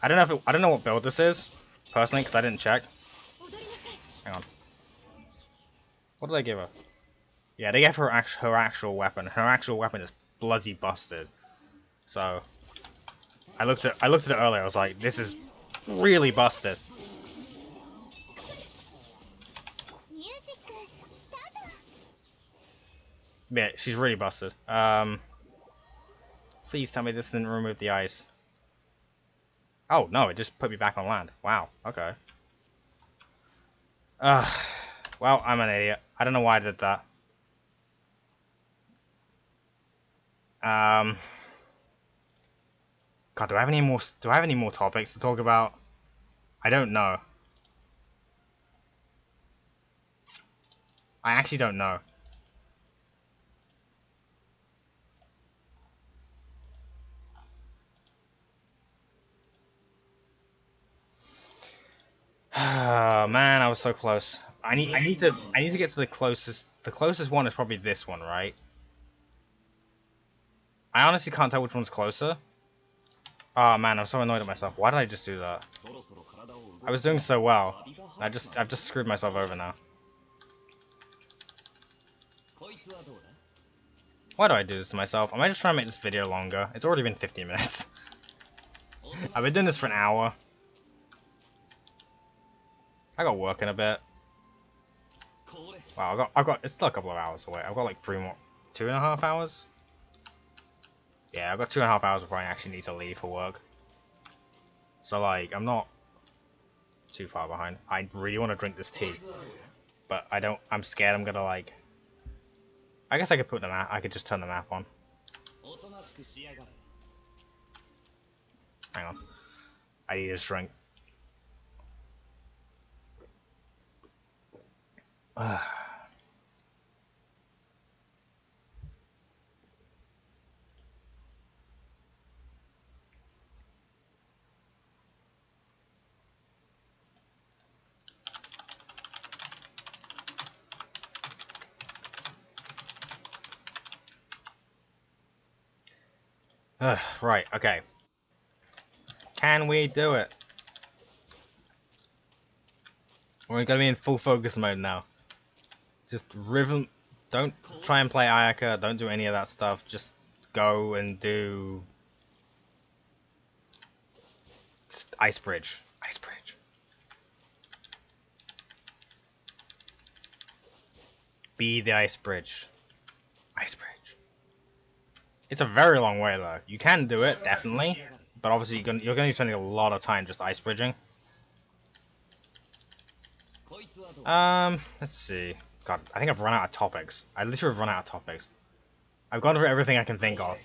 I don't know I don't know what build this is, personally, because I didn't check. Hang on. What did they give her? Yeah, they gave her her actual weapon. Her actual weapon is bloody busted. So I looked at it earlier. I was like, this is really busted. Yeah, she's really busted. Please tell me this didn't remove the ice. Oh no, it just put me back on land. Wow. Okay. Well, I'm an idiot. I don't know why I did that. God, do I have any more? Do I have any more topics to talk about? I don't know. I actually don't know. Oh man, I was so close. I need to get to the closest. The closest one is probably this one, right? I honestly can't tell which one's closer. Oh man, I'm so annoyed at myself. Why did I just do that? I was doing so well. I've just screwed myself over now. Why do I do this to myself? Am I just trying to make this video longer? It's already been 15 minutes. I've been doing this for an hour. I got work in a bit. Wow, it's still a couple of hours away. I've got like 2.5 hours? Yeah, I've got 2.5 hours before I actually need to leave for work. So like, I'm not too far behind. I really want to drink this tea. But I'm scared I'm gonna like... I guess I could I could just turn the map on. Hang on. I need a drink. Right, okay. Can we do it? We're gonna be in full focus mode now. Just rhythm. Don't try and play Ayaka. Don't do any of that stuff. Just go and do Ice Bridge. Ice Bridge. Be the Ice Bridge. Ice Bridge. It's a very long way though. You can do it, definitely. But obviously you're gonna be spending a lot of time just ice bridging. Let's see. God, I think I've run out of topics. I literally have run out of topics. I've gone through everything I can think of.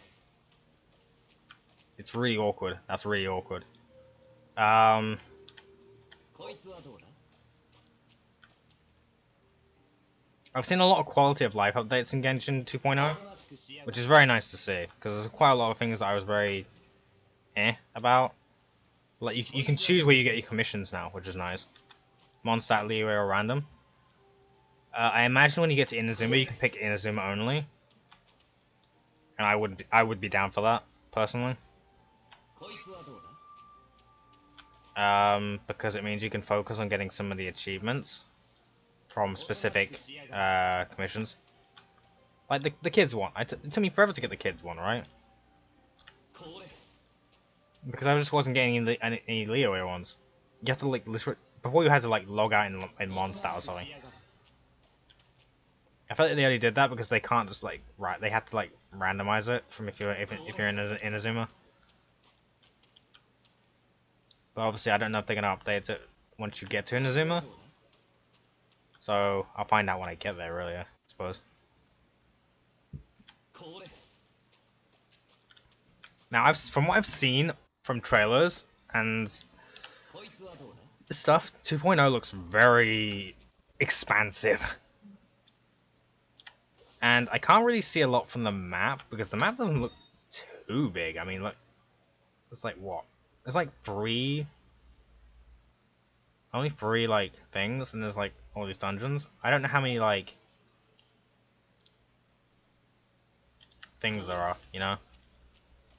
It's really awkward. That's really awkward. I've seen a lot of quality of life updates in Genshin 2.0, which is very nice to see, because there's quite a lot of things that I was very about. Like, you can choose where you get your commissions now, which is nice. Mondstadt, leeway, or random. I imagine when you get to Inazuma, you can pick Inazuma only. And I would be down for that, personally. Because it means you can focus on getting some of the achievements from specific commissions. Like the kids one. It took me forever to get the kids one, right? Because I just wasn't getting any leeway ones. You have to like literally before you had to like log out in Mondstadt or something. I felt like they only did that because they can't just like they have to like randomize it from if you're in Inazuma. But obviously I don't know if they're gonna update it once you get to Inazuma. So I'll find out when I get there, really, I suppose. Now from what I've seen from trailers and stuff, 2.0 looks very expansive. And I can't really see a lot from the map, because the map doesn't look too big. I mean, look, it's like what? There's like only three like things, and there's like all these dungeons. I don't know how many like things there are, you know?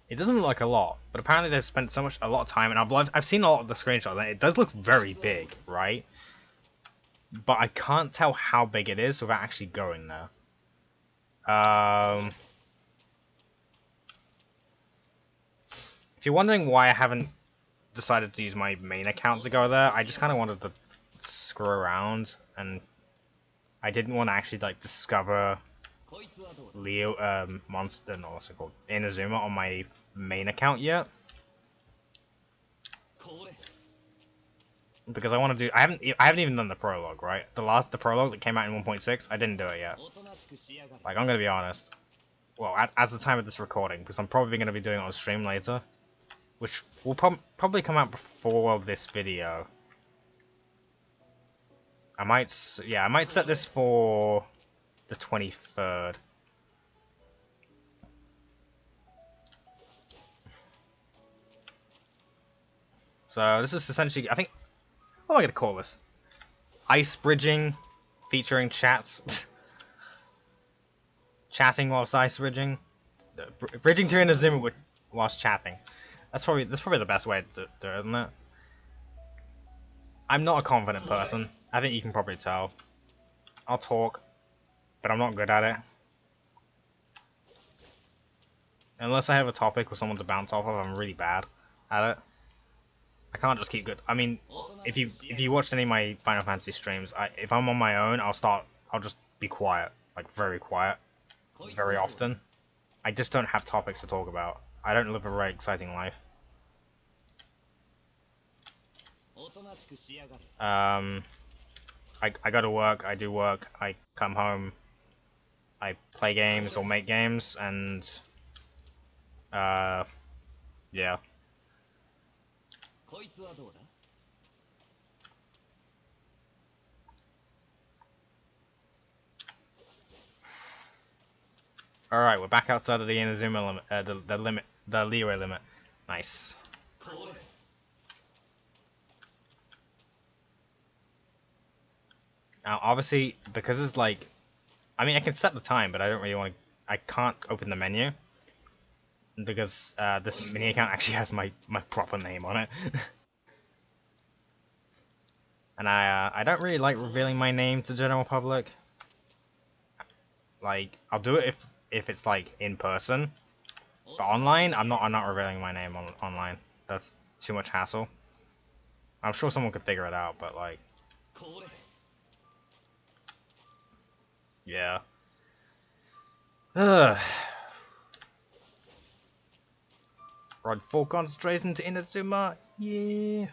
It doesn't look like a lot, but apparently they've spent a lot of time, and I've seen a lot of the screenshots, and it does look very big, right? But I can't tell how big it is without actually going there. If you're wondering why I haven't decided to use my main account to go there, I just kind of wanted to screw around, and I didn't want to actually like discover monster, no, what's it called, Inazuma on my main account yet. Because I want to do, I haven't even done the prologue, right? The prologue that came out in 1.6, I didn't do it yet. Like, I'm gonna be honest. Well, as the time of this recording, because I'm probably gonna be doing it on stream later, which will probably come out before this video. I might set this for the 23rd. So this is essentially, I think, what am I gonna call this? Ice bridging, featuring chats. Chatting whilst ice bridging. Bridging to Inazuma whilst chatting. That's probably the best way to do it, isn't it? I'm not a confident person. I think you can probably tell. I'll talk, but I'm not good at it. Unless I have a topic or someone to bounce off of, I'm really bad at it. I can't just keep good. I mean, if you watched any of my Final Fantasy streams, if I'm on my own, I'll just be quiet, like very quiet, very often. I just don't have topics to talk about. I don't live a very exciting life. I go to work, I do work, I come home, I play games or make games, and yeah. Alright, we're back outside of the Inazuma limit, the leeway limit. Nice. Now, obviously, because it's like, I mean, I can set the time, but I don't really want to, I can't open the menu. Because this mini account actually has my proper name on it. And I don't really like revealing my name to the general public. Like, I'll do it if it's like in person. But online, I'm not revealing my name online. That's too much hassle. I'm sure someone could figure it out, but like, yeah. Rod full concentration to Inazuma. Yeah.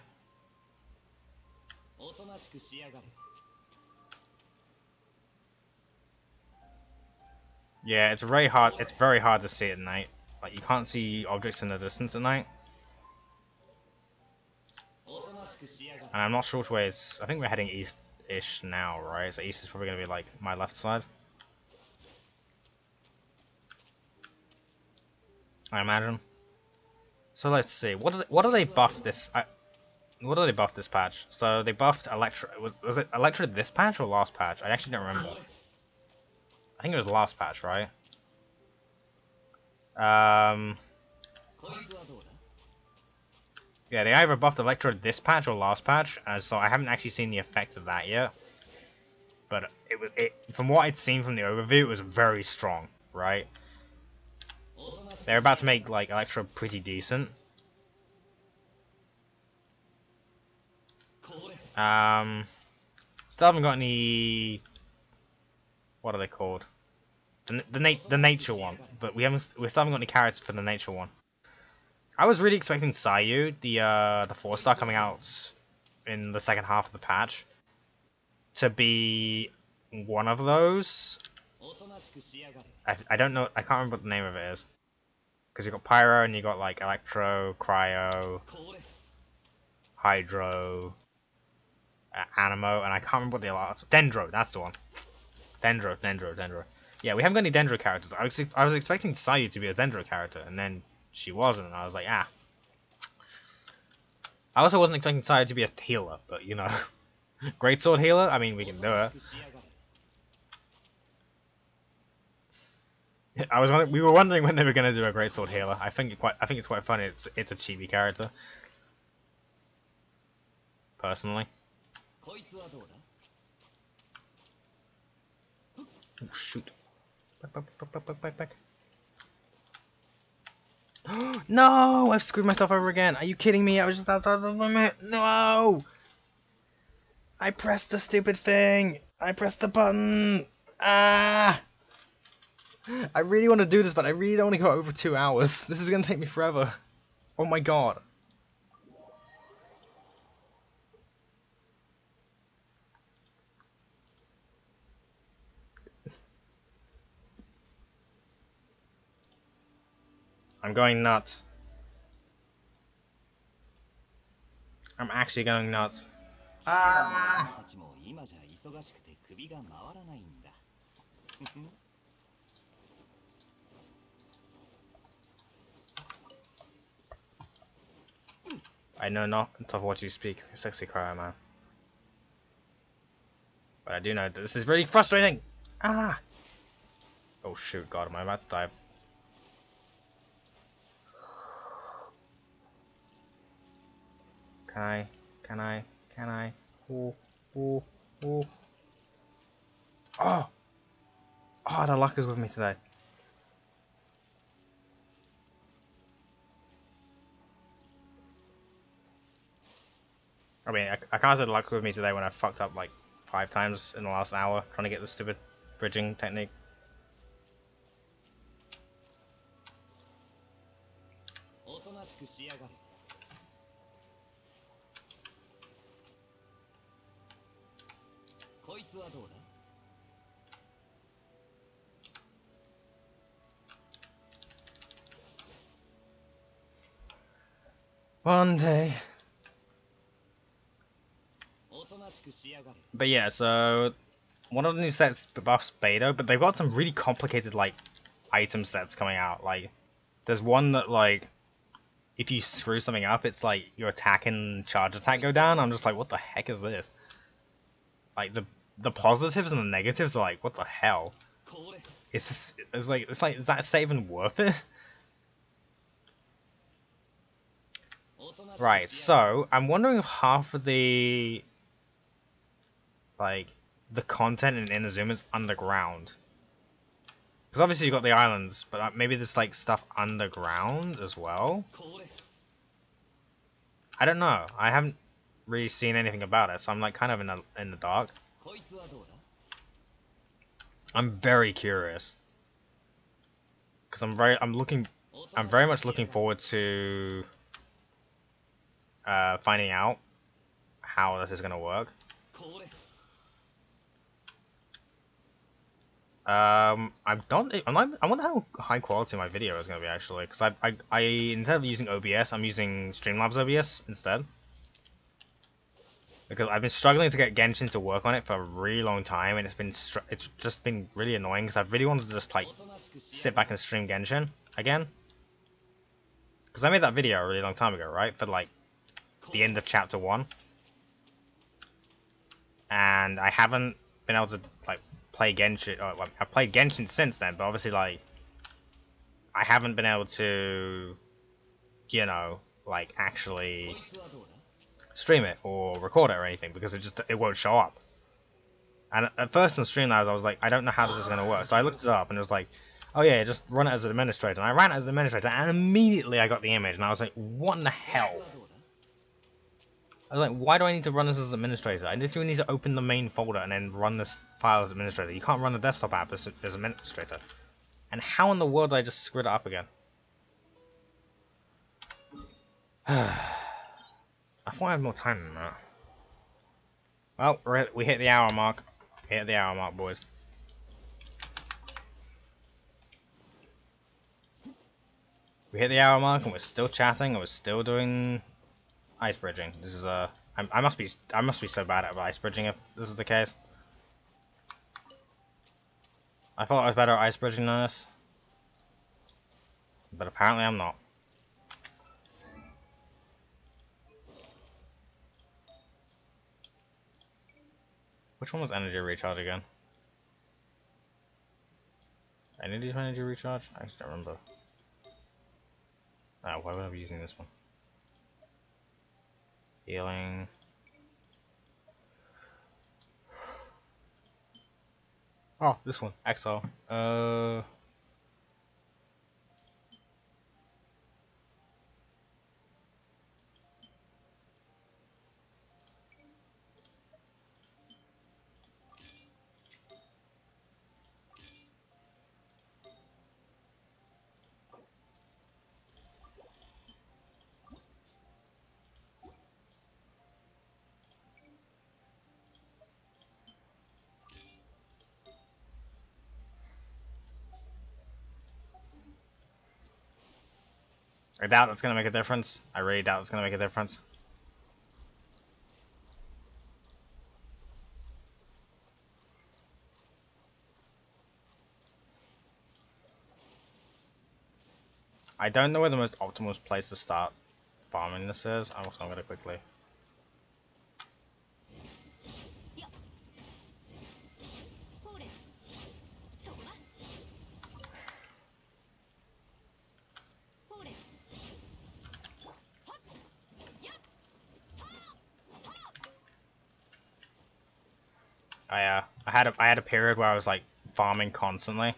Yeah, it's very hard. It's very hard to see at night. Like, you can't see objects in the distance at night. And I'm not sure which way it's... I think we're heading east-ish now, right? So east is probably going to be, like, my left side. I imagine. So let's see. What do they buff this... what do they buff this patch? So they buffed Electra... Was it Electra this patch or last patch? I actually don't remember. I think it was the last patch, right? Yeah, they either buffed Electra this patch or last patch, so I haven't actually seen the effect of that yet. But from what I'd seen from the overview, it was very strong, right? They're about to make like Electra pretty decent. Still haven't got any. What are they called? The nature one, but we still haven't got any characters for the nature one. I was really expecting Sayu, the 4-star coming out in the second half of the patch, to be one of those. I don't know. I can't remember what the name of it is. Because you got Pyro and you got like Electro, Cryo, Hydro, Animo, and I can't remember what the last. Dendro, that's the one. Dendro. Yeah, we haven't got any Dendro characters. I was expecting Sayu to be a Dendro character, and then she wasn't, and I was like, ah. I also wasn't expecting Sayu to be a healer, but you know. Greatsword healer? I mean, we can do it. We were wondering when they were going to do a Greatsword healer. I think it's quite funny. It's a chibi character. Personally. Oh shoot. Back. No! I've screwed myself over again. Are you kidding me? I was just outside the limit. No! I pressed the stupid thing. I pressed the button. Ah! I really want to do this, but I really don't want to go over 2 hours. This is going to take me forever. Oh my god. I'm going nuts. I'm actually going nuts. Ah! I know not of what you speak, sexy Kaeya man. But I do know that this is really frustrating! Ah! Oh shoot, god, am I about to die? Can I? Ooh. Oh! Oh, the luck is with me today. I mean, I can't say the luck with me today when I fucked up like 5 times in the last hour trying to get this stupid bridging technique. One day. But yeah, so one of the new sets buffs Beto, but they've got some really complicated like item sets coming out. Like, there's one that like if you screw something up, it's like your attack and charge attack go down. I'm just like, what the heck is this? Like the positives and the negatives are like, what the hell? It's like is that set even worth it? Right, so I'm wondering if half of the like the content in Inazuma is underground. Because obviously you've got the islands, but maybe there's like stuff underground as well. I don't know. I haven't really seen anything about it, so I'm like kind of in the dark. I'm very curious because I'm very much looking forward to finding out how this is gonna work. I don't. I wonder how high quality my video is gonna be actually, because I instead of using OBS, I'm using Streamlabs OBS instead. Because I've been struggling to get Genshin to work on it for a really long time, and it's just been really annoying because I really wanted to just like sit back and stream Genshin again. Because I made that video a really long time ago, right? For like the end of chapter 1, and I haven't been able to like play Genshin. Well, I've played Genshin since then, but obviously like I haven't been able to, you know, like actually stream it or record it or anything because it won't show up. And at first on Streamlabs I was like, I don't know how this is going to work. So I looked it up and it was like, oh yeah, just run it as an administrator. And I ran it as an administrator and immediately I got the image and I was like, what in the hell? I was like, why do I need to run this as administrator? I literally need to open the main folder and then run this file as administrator. You can't run the desktop app as administrator. And how in the world did I just screw it up again? I thought I had more time than that. Well, we hit the hour mark. We hit the hour mark, boys. We hit the hour mark and we're still chatting and we're still doing ice bridging. This is I must be so bad at ice bridging if this is the case. I thought I was better at ice bridging than this, but apparently I'm not. Which one was energy recharge again? Energy recharge? I just don't remember. Oh, why would I be using this one? Healing. Oh, this one. Exile. I doubt that's gonna make a difference. I really doubt it's gonna make a difference. I don't know where the most optimal place to start farming this is. I'm gonna quickly. I had a period where I was like farming constantly,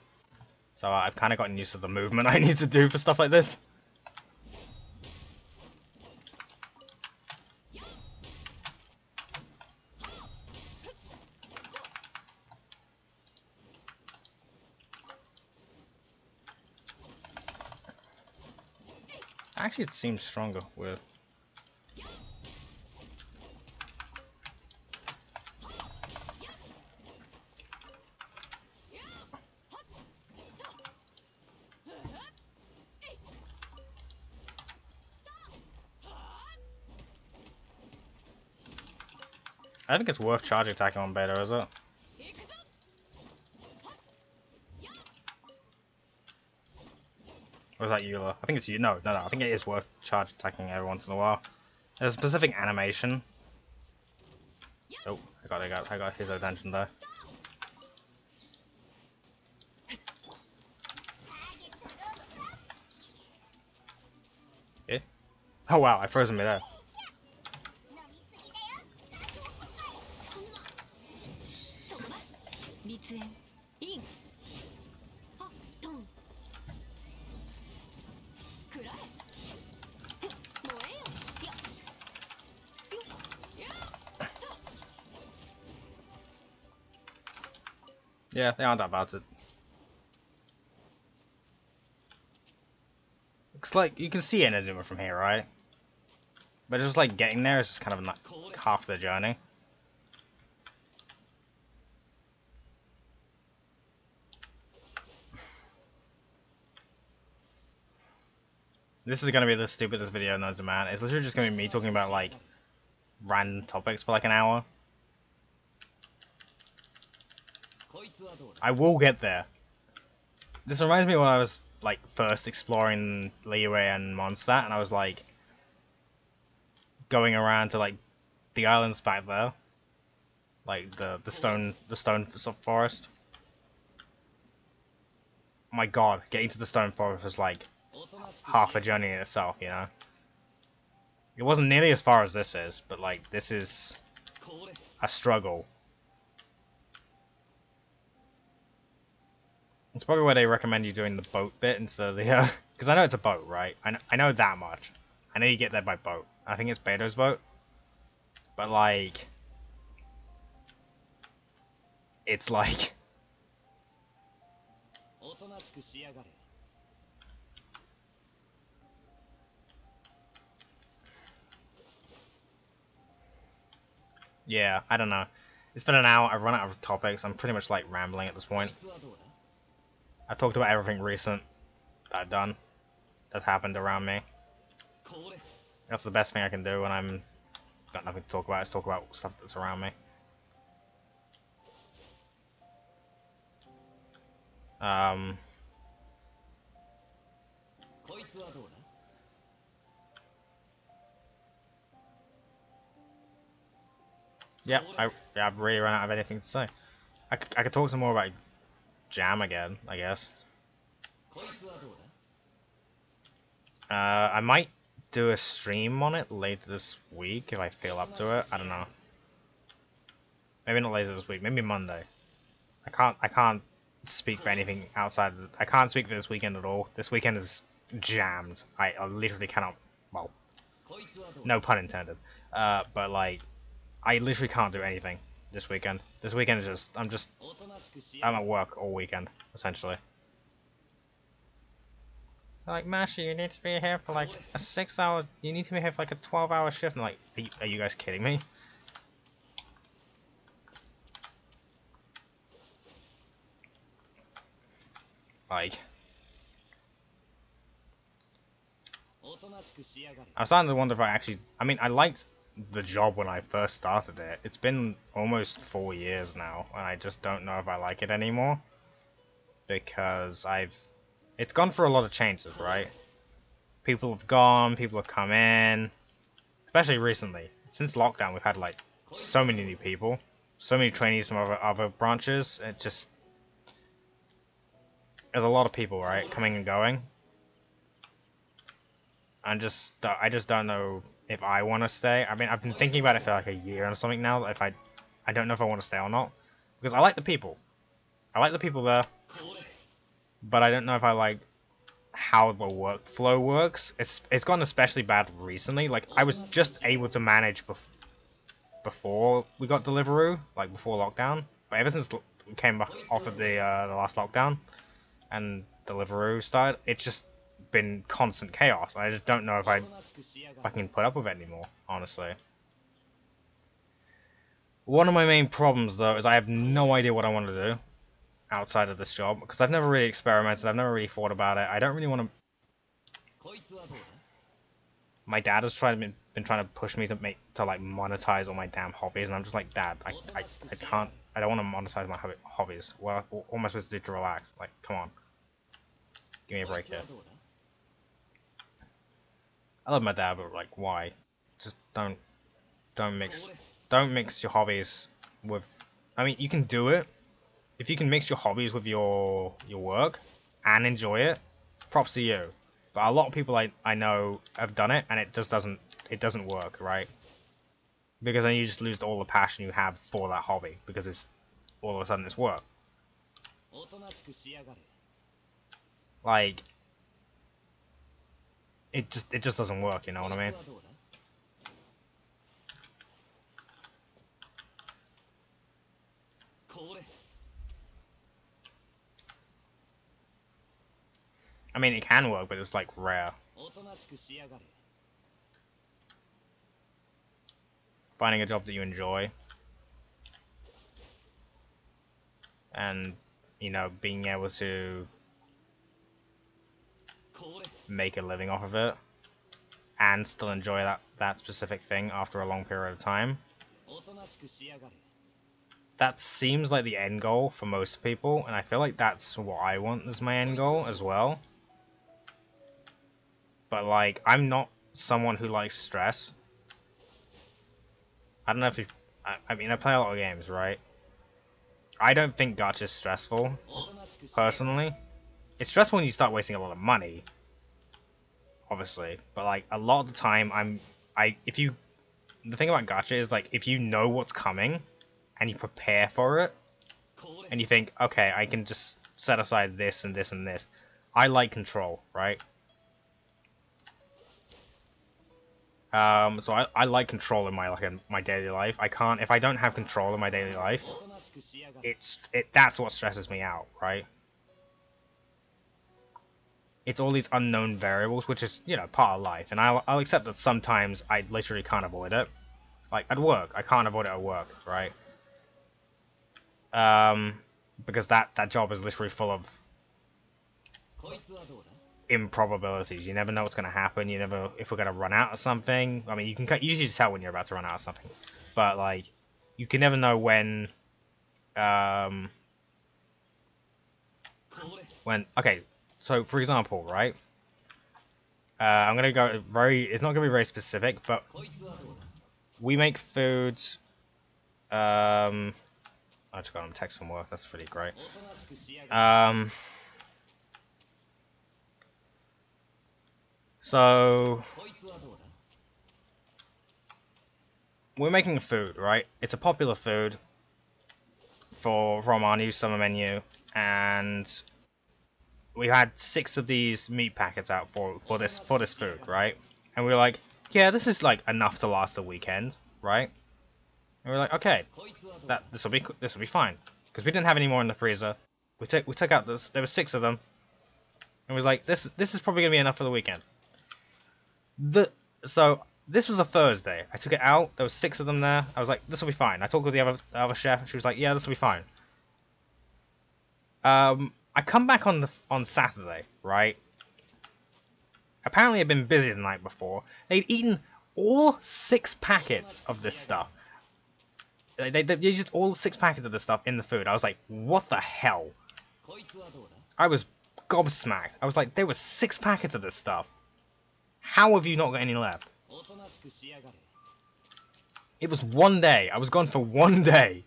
so I've kind of gotten used to the movement I need to do for stuff like this. Actually, it seems stronger with. I think it's worth charge attacking on beta, is it? Or is that Eula? I think it's you. No. I think it is worth charge attacking every once in a while. There's a specific animation. Oh, I got his attention there. Yeah. Oh wow, I frozen me there. Yeah, they aren't that bad. Looks like you can see Inazuma from here, right? But just like getting there is just kind of not half the journey. This is gonna be the stupidest video known to man. It's literally just gonna be me talking about like random topics for like an hour. I will get there. This reminds me when I was like first exploring Liyue and Mondstadt, and I was like going around to like the islands back there, like the stone forest. My God, getting to the stone forest was like half a journey in itself, you know. It wasn't nearly as far as this is, but like this is a struggle. It's probably where they recommend you doing the boat bit instead of the because I know it's a boat, right? I know that much. I know you get there by boat. I think it's Beto's boat, but like it's like yeah, I don't know. It's been an hour. I've run out of topics. I'm pretty much like rambling at this point. I've talked about everything recent that I've done, that happened around me. That's the best thing I can do when I'm got nothing to talk about, is talk about stuff that's around me. Yeah, I've really run out of anything to say. I could talk some more about Jam again, I guess. I might do a stream on it later this week if I feel up to it. I don't know. Maybe not later this week. Maybe Monday. I can't speak for anything outside. I can't speak for this weekend at all. This weekend is jammed. I literally cannot. Well, no pun intended. But like, I literally can't do anything this weekend. This weekend is just I'm at work all weekend essentially. Like, Masha, you need to be here for like a 6-hour. You need to be here for like a 12-hour shift. I'm like, are you guys kidding me? Like, I'm starting to wonder if I actually. I mean, I liked the job when I first started it. It's been almost 4 years now, and I just don't know if I like it anymore because it's gone through a lot of changes, right? People have gone, people have come in, especially recently. Since lockdown, we've had like so many new people, so many trainees from other branches. It just there's a lot of people, right, coming and going. I just don't know if I want to stay. I mean, I've been thinking about it for like a year or something now. If I don't know if I want to stay or not because I like the people. I like the people there, but I don't know if I like how the workflow works. It's gotten especially bad recently. Like I was just able to manage before we got Deliveroo, like before lockdown. But ever since we came off of the last lockdown and Deliveroo started, it's just been constant chaos. I just don't know if I can put up with it anymore, honestly. One of my main problems though is I have no idea what I want to do outside of this job because I've never really experimented. I've never really thought about it. I don't really want to. My dad has been trying to push me to like monetize all my damn hobbies, and I'm just like, Dad, I can't. I don't want to monetize my hobbies. What am I supposed to do to relax? Like, come on, give me a break here. I love my dad, but like, why? Just don't mix your hobbies with. I mean, you can do it if you can mix your hobbies with your work and enjoy it. Props to you. But a lot of people I know have done it, and it just doesn't work, right? Because then you just lose all the passion you have for that hobby because it's all of a sudden it's work. Like it just doesn't work, you know what I mean? I mean, it can work, but it's like rare. Finding a job that you enjoy and, you know, being able to make a living off of it. and still enjoy that specific thing after a long period of time. That seems like the end goal for most people, and I feel like that's what I want as my end goal as well. But like, I'm not someone who likes stress. I don't know if you... I mean, I play a lot of games, right? I don't think gacha is stressful, personally. It's stressful when you start wasting a lot of money, obviously. But like, a lot of the time, the thing about gacha is like, if you know what's coming, and you prepare for it, and you think, okay, I can just set aside this and this and this. I like control, right? So I like control in my daily life. I can't, if I don't have control in my daily life, that's what stresses me out, right? It's all these unknown variables, which is, you know, part of life, and I'll accept that sometimes I literally can't avoid it. Like at work, I can't avoid it at work, right? Because that job is literally full of improbabilities. You never know what's going to happen. You never if we're going to run out of something. I mean, you can usually tell when you're about to run out of something, but like you can never know when. Okay, so for example, right? I'm gonna go very. It's not gonna be very specific, but we make foods. I just got him text from work. That's pretty great. So we're making a food, right? It's a popular food from our new summer menu, and we had 6 of these meat packets out for this food, right? And we were like, yeah, this is like enough to last the weekend, right? And we were like, okay, this will be fine, because we didn't have any more in the freezer. We took out those. There were 6 of them, and we was like, this is probably gonna be enough for the weekend. So this was a Thursday. I took it out. There was 6 of them there. I was like, this will be fine. I talked with the other chef. She was like, yeah, this will be fine. I come back on Saturday, right? Apparently, I'd been busy the night before. They'd eaten all 6 packets of this stuff. They used all 6 packets of this stuff in the food. I was like, what the hell? I was gobsmacked. I was like, there were 6 packets of this stuff. How have you not got any left? It was one day. I was gone for one day.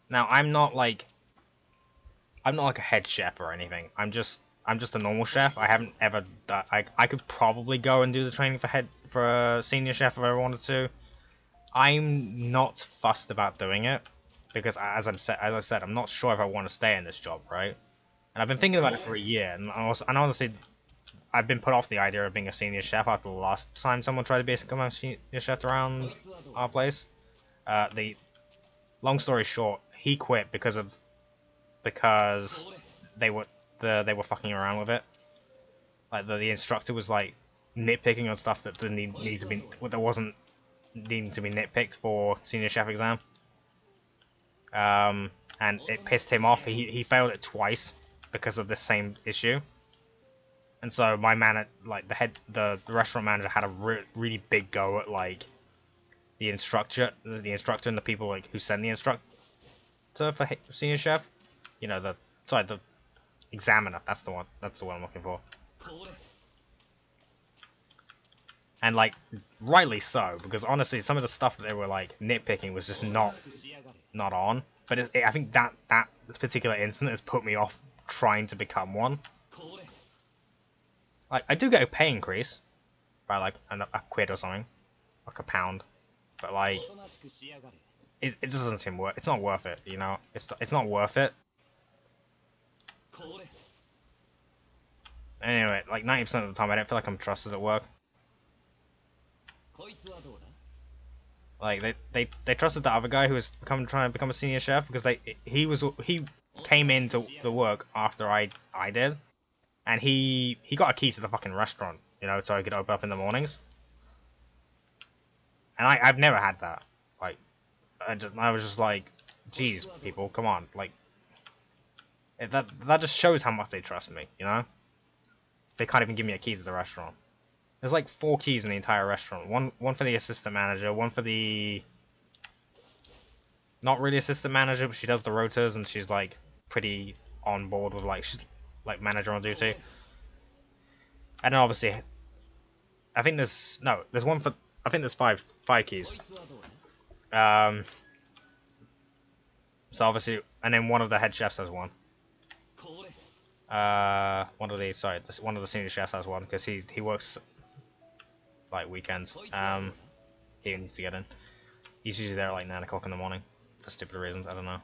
Now I'm not like a head chef or anything. I'm just a normal chef. I haven't ever done, I could probably go and do the training for a senior chef if I ever wanted to. I'm not fussed about doing it because as I said, I'm not sure if I want to stay in this job, right? And I've been thinking about it for a year, and honestly, I've been put off the idea of being a senior chef after the last time someone tried to become a senior chef around our place. The long story short, he quit because they were fucking around with it. Like the instructor was like nitpicking on stuff that didn't need to be that wasn't needing to be nitpicked for senior chef exam. And it pissed him off. He failed it twice because of this same issue. And so my the restaurant manager had a really big go at like the instructor and the people like who send the instructor for senior chef. You know the examiner. That's the one I'm looking for. And like rightly so, because honestly, some of the stuff that they were like nitpicking was just not on. But I think that particular incident has put me off trying to become one. Like I do get a pay increase by like a quid or something, like a pound, but like it just doesn't seem worth. It's not worth it, you know. It's not worth it. Anyway, like 90% of the time, I don't feel like I'm trusted at work. Like they trusted the other guy who was trying to become a senior chef because he came into the work after I did, and he got a key to the fucking restaurant, you know, so I could open up in the mornings. And I've never had that. Like I was just like, geez, people, come on, like that just shows how much they trust me, you know. they can't even give me a key to the restaurant. There's like 4 keys in the entire restaurant. One for the assistant manager, one for the not really assistant manager, but she does the rotas and she's like pretty on board with like she's like manager on duty. And then obviously I think there's one for I think there's five keys. So obviously and then one of the head chefs has one. One of the senior chefs has one because he works like weekends. He needs to get in. He's usually there at like 9 o'clock in the morning for stupid reasons. I don't know.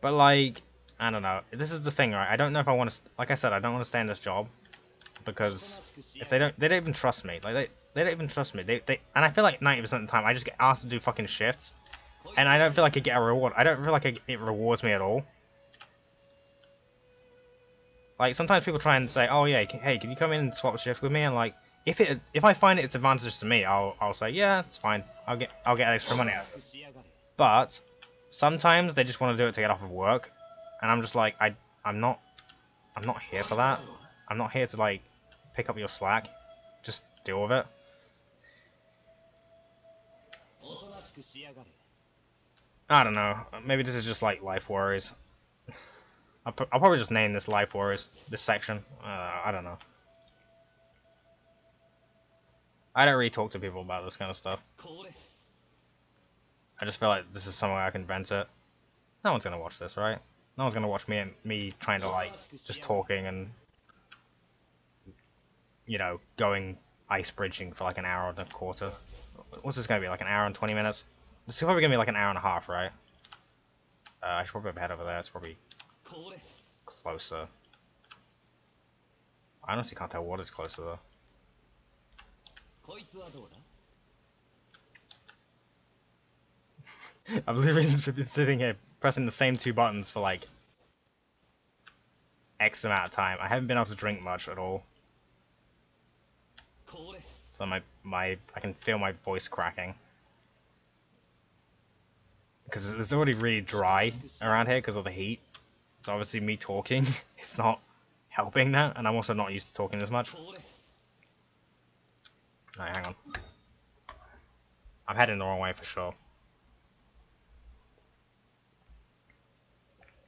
But like I don't know. This is the thing, right? I don't know if I want to. Like I said, I don't want to stay in this job because if they don't even trust me. Like they don't even trust me. And I feel like 90% of the time I just get asked to do fucking shifts, and I don't feel like I get a reward. I don't feel like it rewards me at all. Like sometimes people try and say, "Oh yeah, hey, can you come in and swap a shift with me?" And like, if I find it's advantageous to me, I'll say, "Yeah, it's fine. I'll get extra money out of it." But sometimes they just want to do it to get off of work, and I'm just like, I'm not here for that. I'm not here to like pick up your slack. Just deal with it. I don't know. Maybe this is just like life worries. I'll probably just name this life worries, this section. I don't know. I don't really talk to people about this kind of stuff. I just feel like this is somewhere I can vent it. No one's gonna watch this, right? No one's gonna watch me trying to like just talking and you know going ice bridging for like an hour and a quarter. What's this gonna be, like an hour and 20 minutes? This is probably gonna be like an hour and a half, right? I should probably head over there. It's probably closer. I honestly can't tell what is closer though. I've literally been sitting here pressing the same 2 buttons for like X amount of time. I haven't been able to drink much at all. So I can feel my voice cracking. Because it's already really dry around here because of the heat. So obviously me talking is not helping that, and I'm also not used to talking as much. Alright, hang on. I'm heading the wrong way for sure.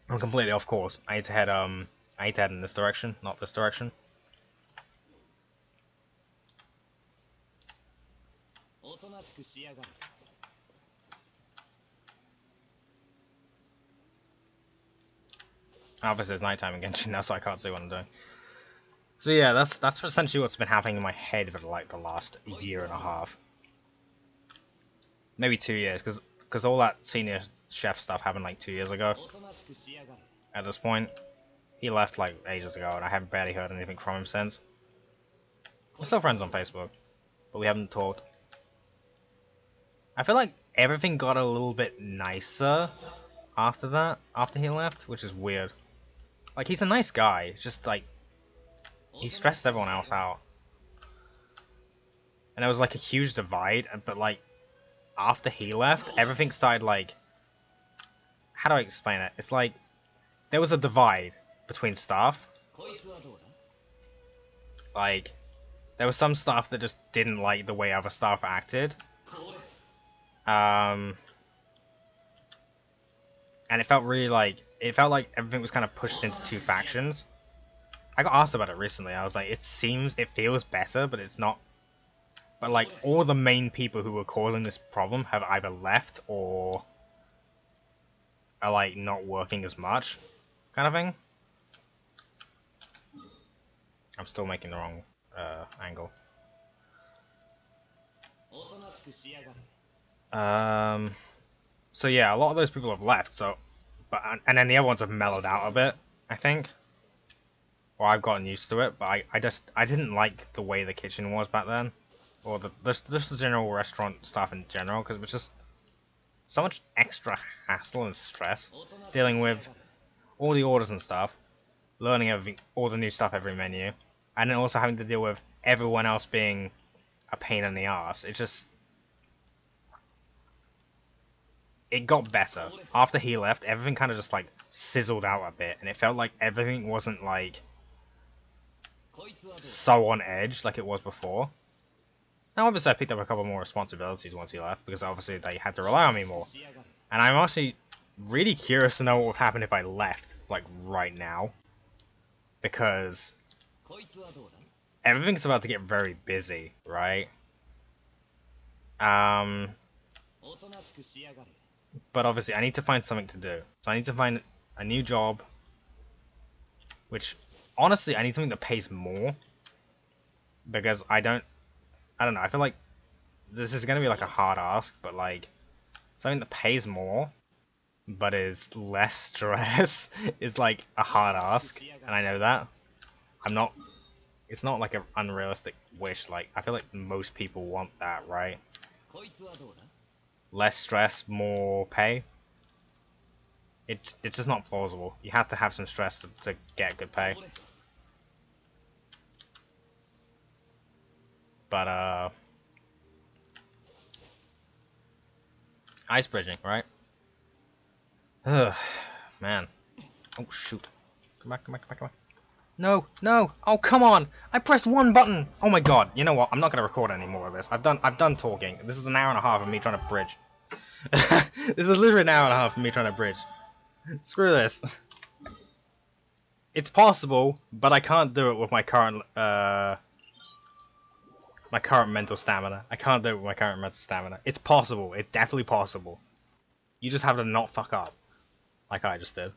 I'm completely off course. I need to head in this direction, not this direction. Obviously it's nighttime in Genshin now, so I can't see what I'm doing. So yeah, that's essentially what's been happening in my head for like the last year and a half. Maybe 2 years, because all that senior chef stuff happened like 2 years ago. At this point, he left like ages ago, and I haven't barely heard anything from him since. We're still friends on Facebook, but we haven't talked. I feel like everything got a little bit nicer after that, after he left, which is weird. Like, he's a nice guy, it's just like, he stressed everyone else out. And there was like a huge divide, but like, after he left, everything started like, how do I explain it? It's like, there was a divide between staff. Like, there was some staff that just didn't like the way other staff acted. And it felt really like, everything was kind of pushed into 2 factions. I got asked about it recently. I was like, it feels better, but it's not. But like, all the main people who were causing this problem have either left or are like not working as much, kind of thing. I'm still making the wrong angle. So yeah, a lot of those people have left. So, and then the other ones have mellowed out a bit, I think. Or I've gotten used to it, but I didn't like the way the kitchen was back then, or just the general restaurant stuff in general, because it was just so much extra hassle and stress dealing with all the orders and stuff, learning all the new stuff every menu, and then also having to deal with everyone else being a pain in the ass. It just it got better. After he left, everything kind of just like sizzled out a bit, and it felt like everything wasn't like so on edge like it was before. Now obviously I picked up a couple more responsibilities once he left, because obviously they had to rely on me more. And I'm actually really curious to know what would happen if I left, like right now. Because everything's about to get very busy, right? But obviously I need to find something to do. So I need to find a new job, which honestly I need something that pays more, because I don't know, I feel like this is gonna be like a hard ask, but like something that pays more but is less stress is like a hard ask, and I know that. It's not like an unrealistic wish. Like, I feel like most people want that, right? Less stress, more pay. It's just not plausible. You have to have some stress to get good pay. But ice bridging, right? Ugh, man. Oh shoot! Come back! Come back! Come back! Come back! No! No! Oh come on! I pressed one button. Oh my god! You know what? I'm not gonna record any more of this. I've done talking. This is an hour and a half of me trying to bridge. This is literally an hour and a half of me trying to bridge. Screw this. It's possible, but I can't do it with my current mental stamina. I can't do it with my current mental stamina. It's possible. It's definitely possible. You just have to not fuck up, like I just did.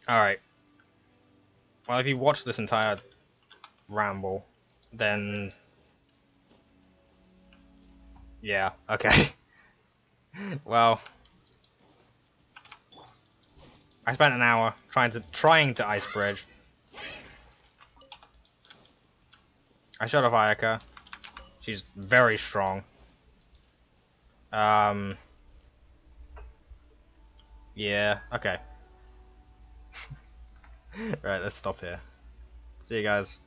Alright. Well, if you watch this entire ramble, then... yeah, okay. Well... I spent an hour trying to ice bridge. I shot off Ayaka. She's very strong. Yeah, okay. Right, let's stop here. See you guys.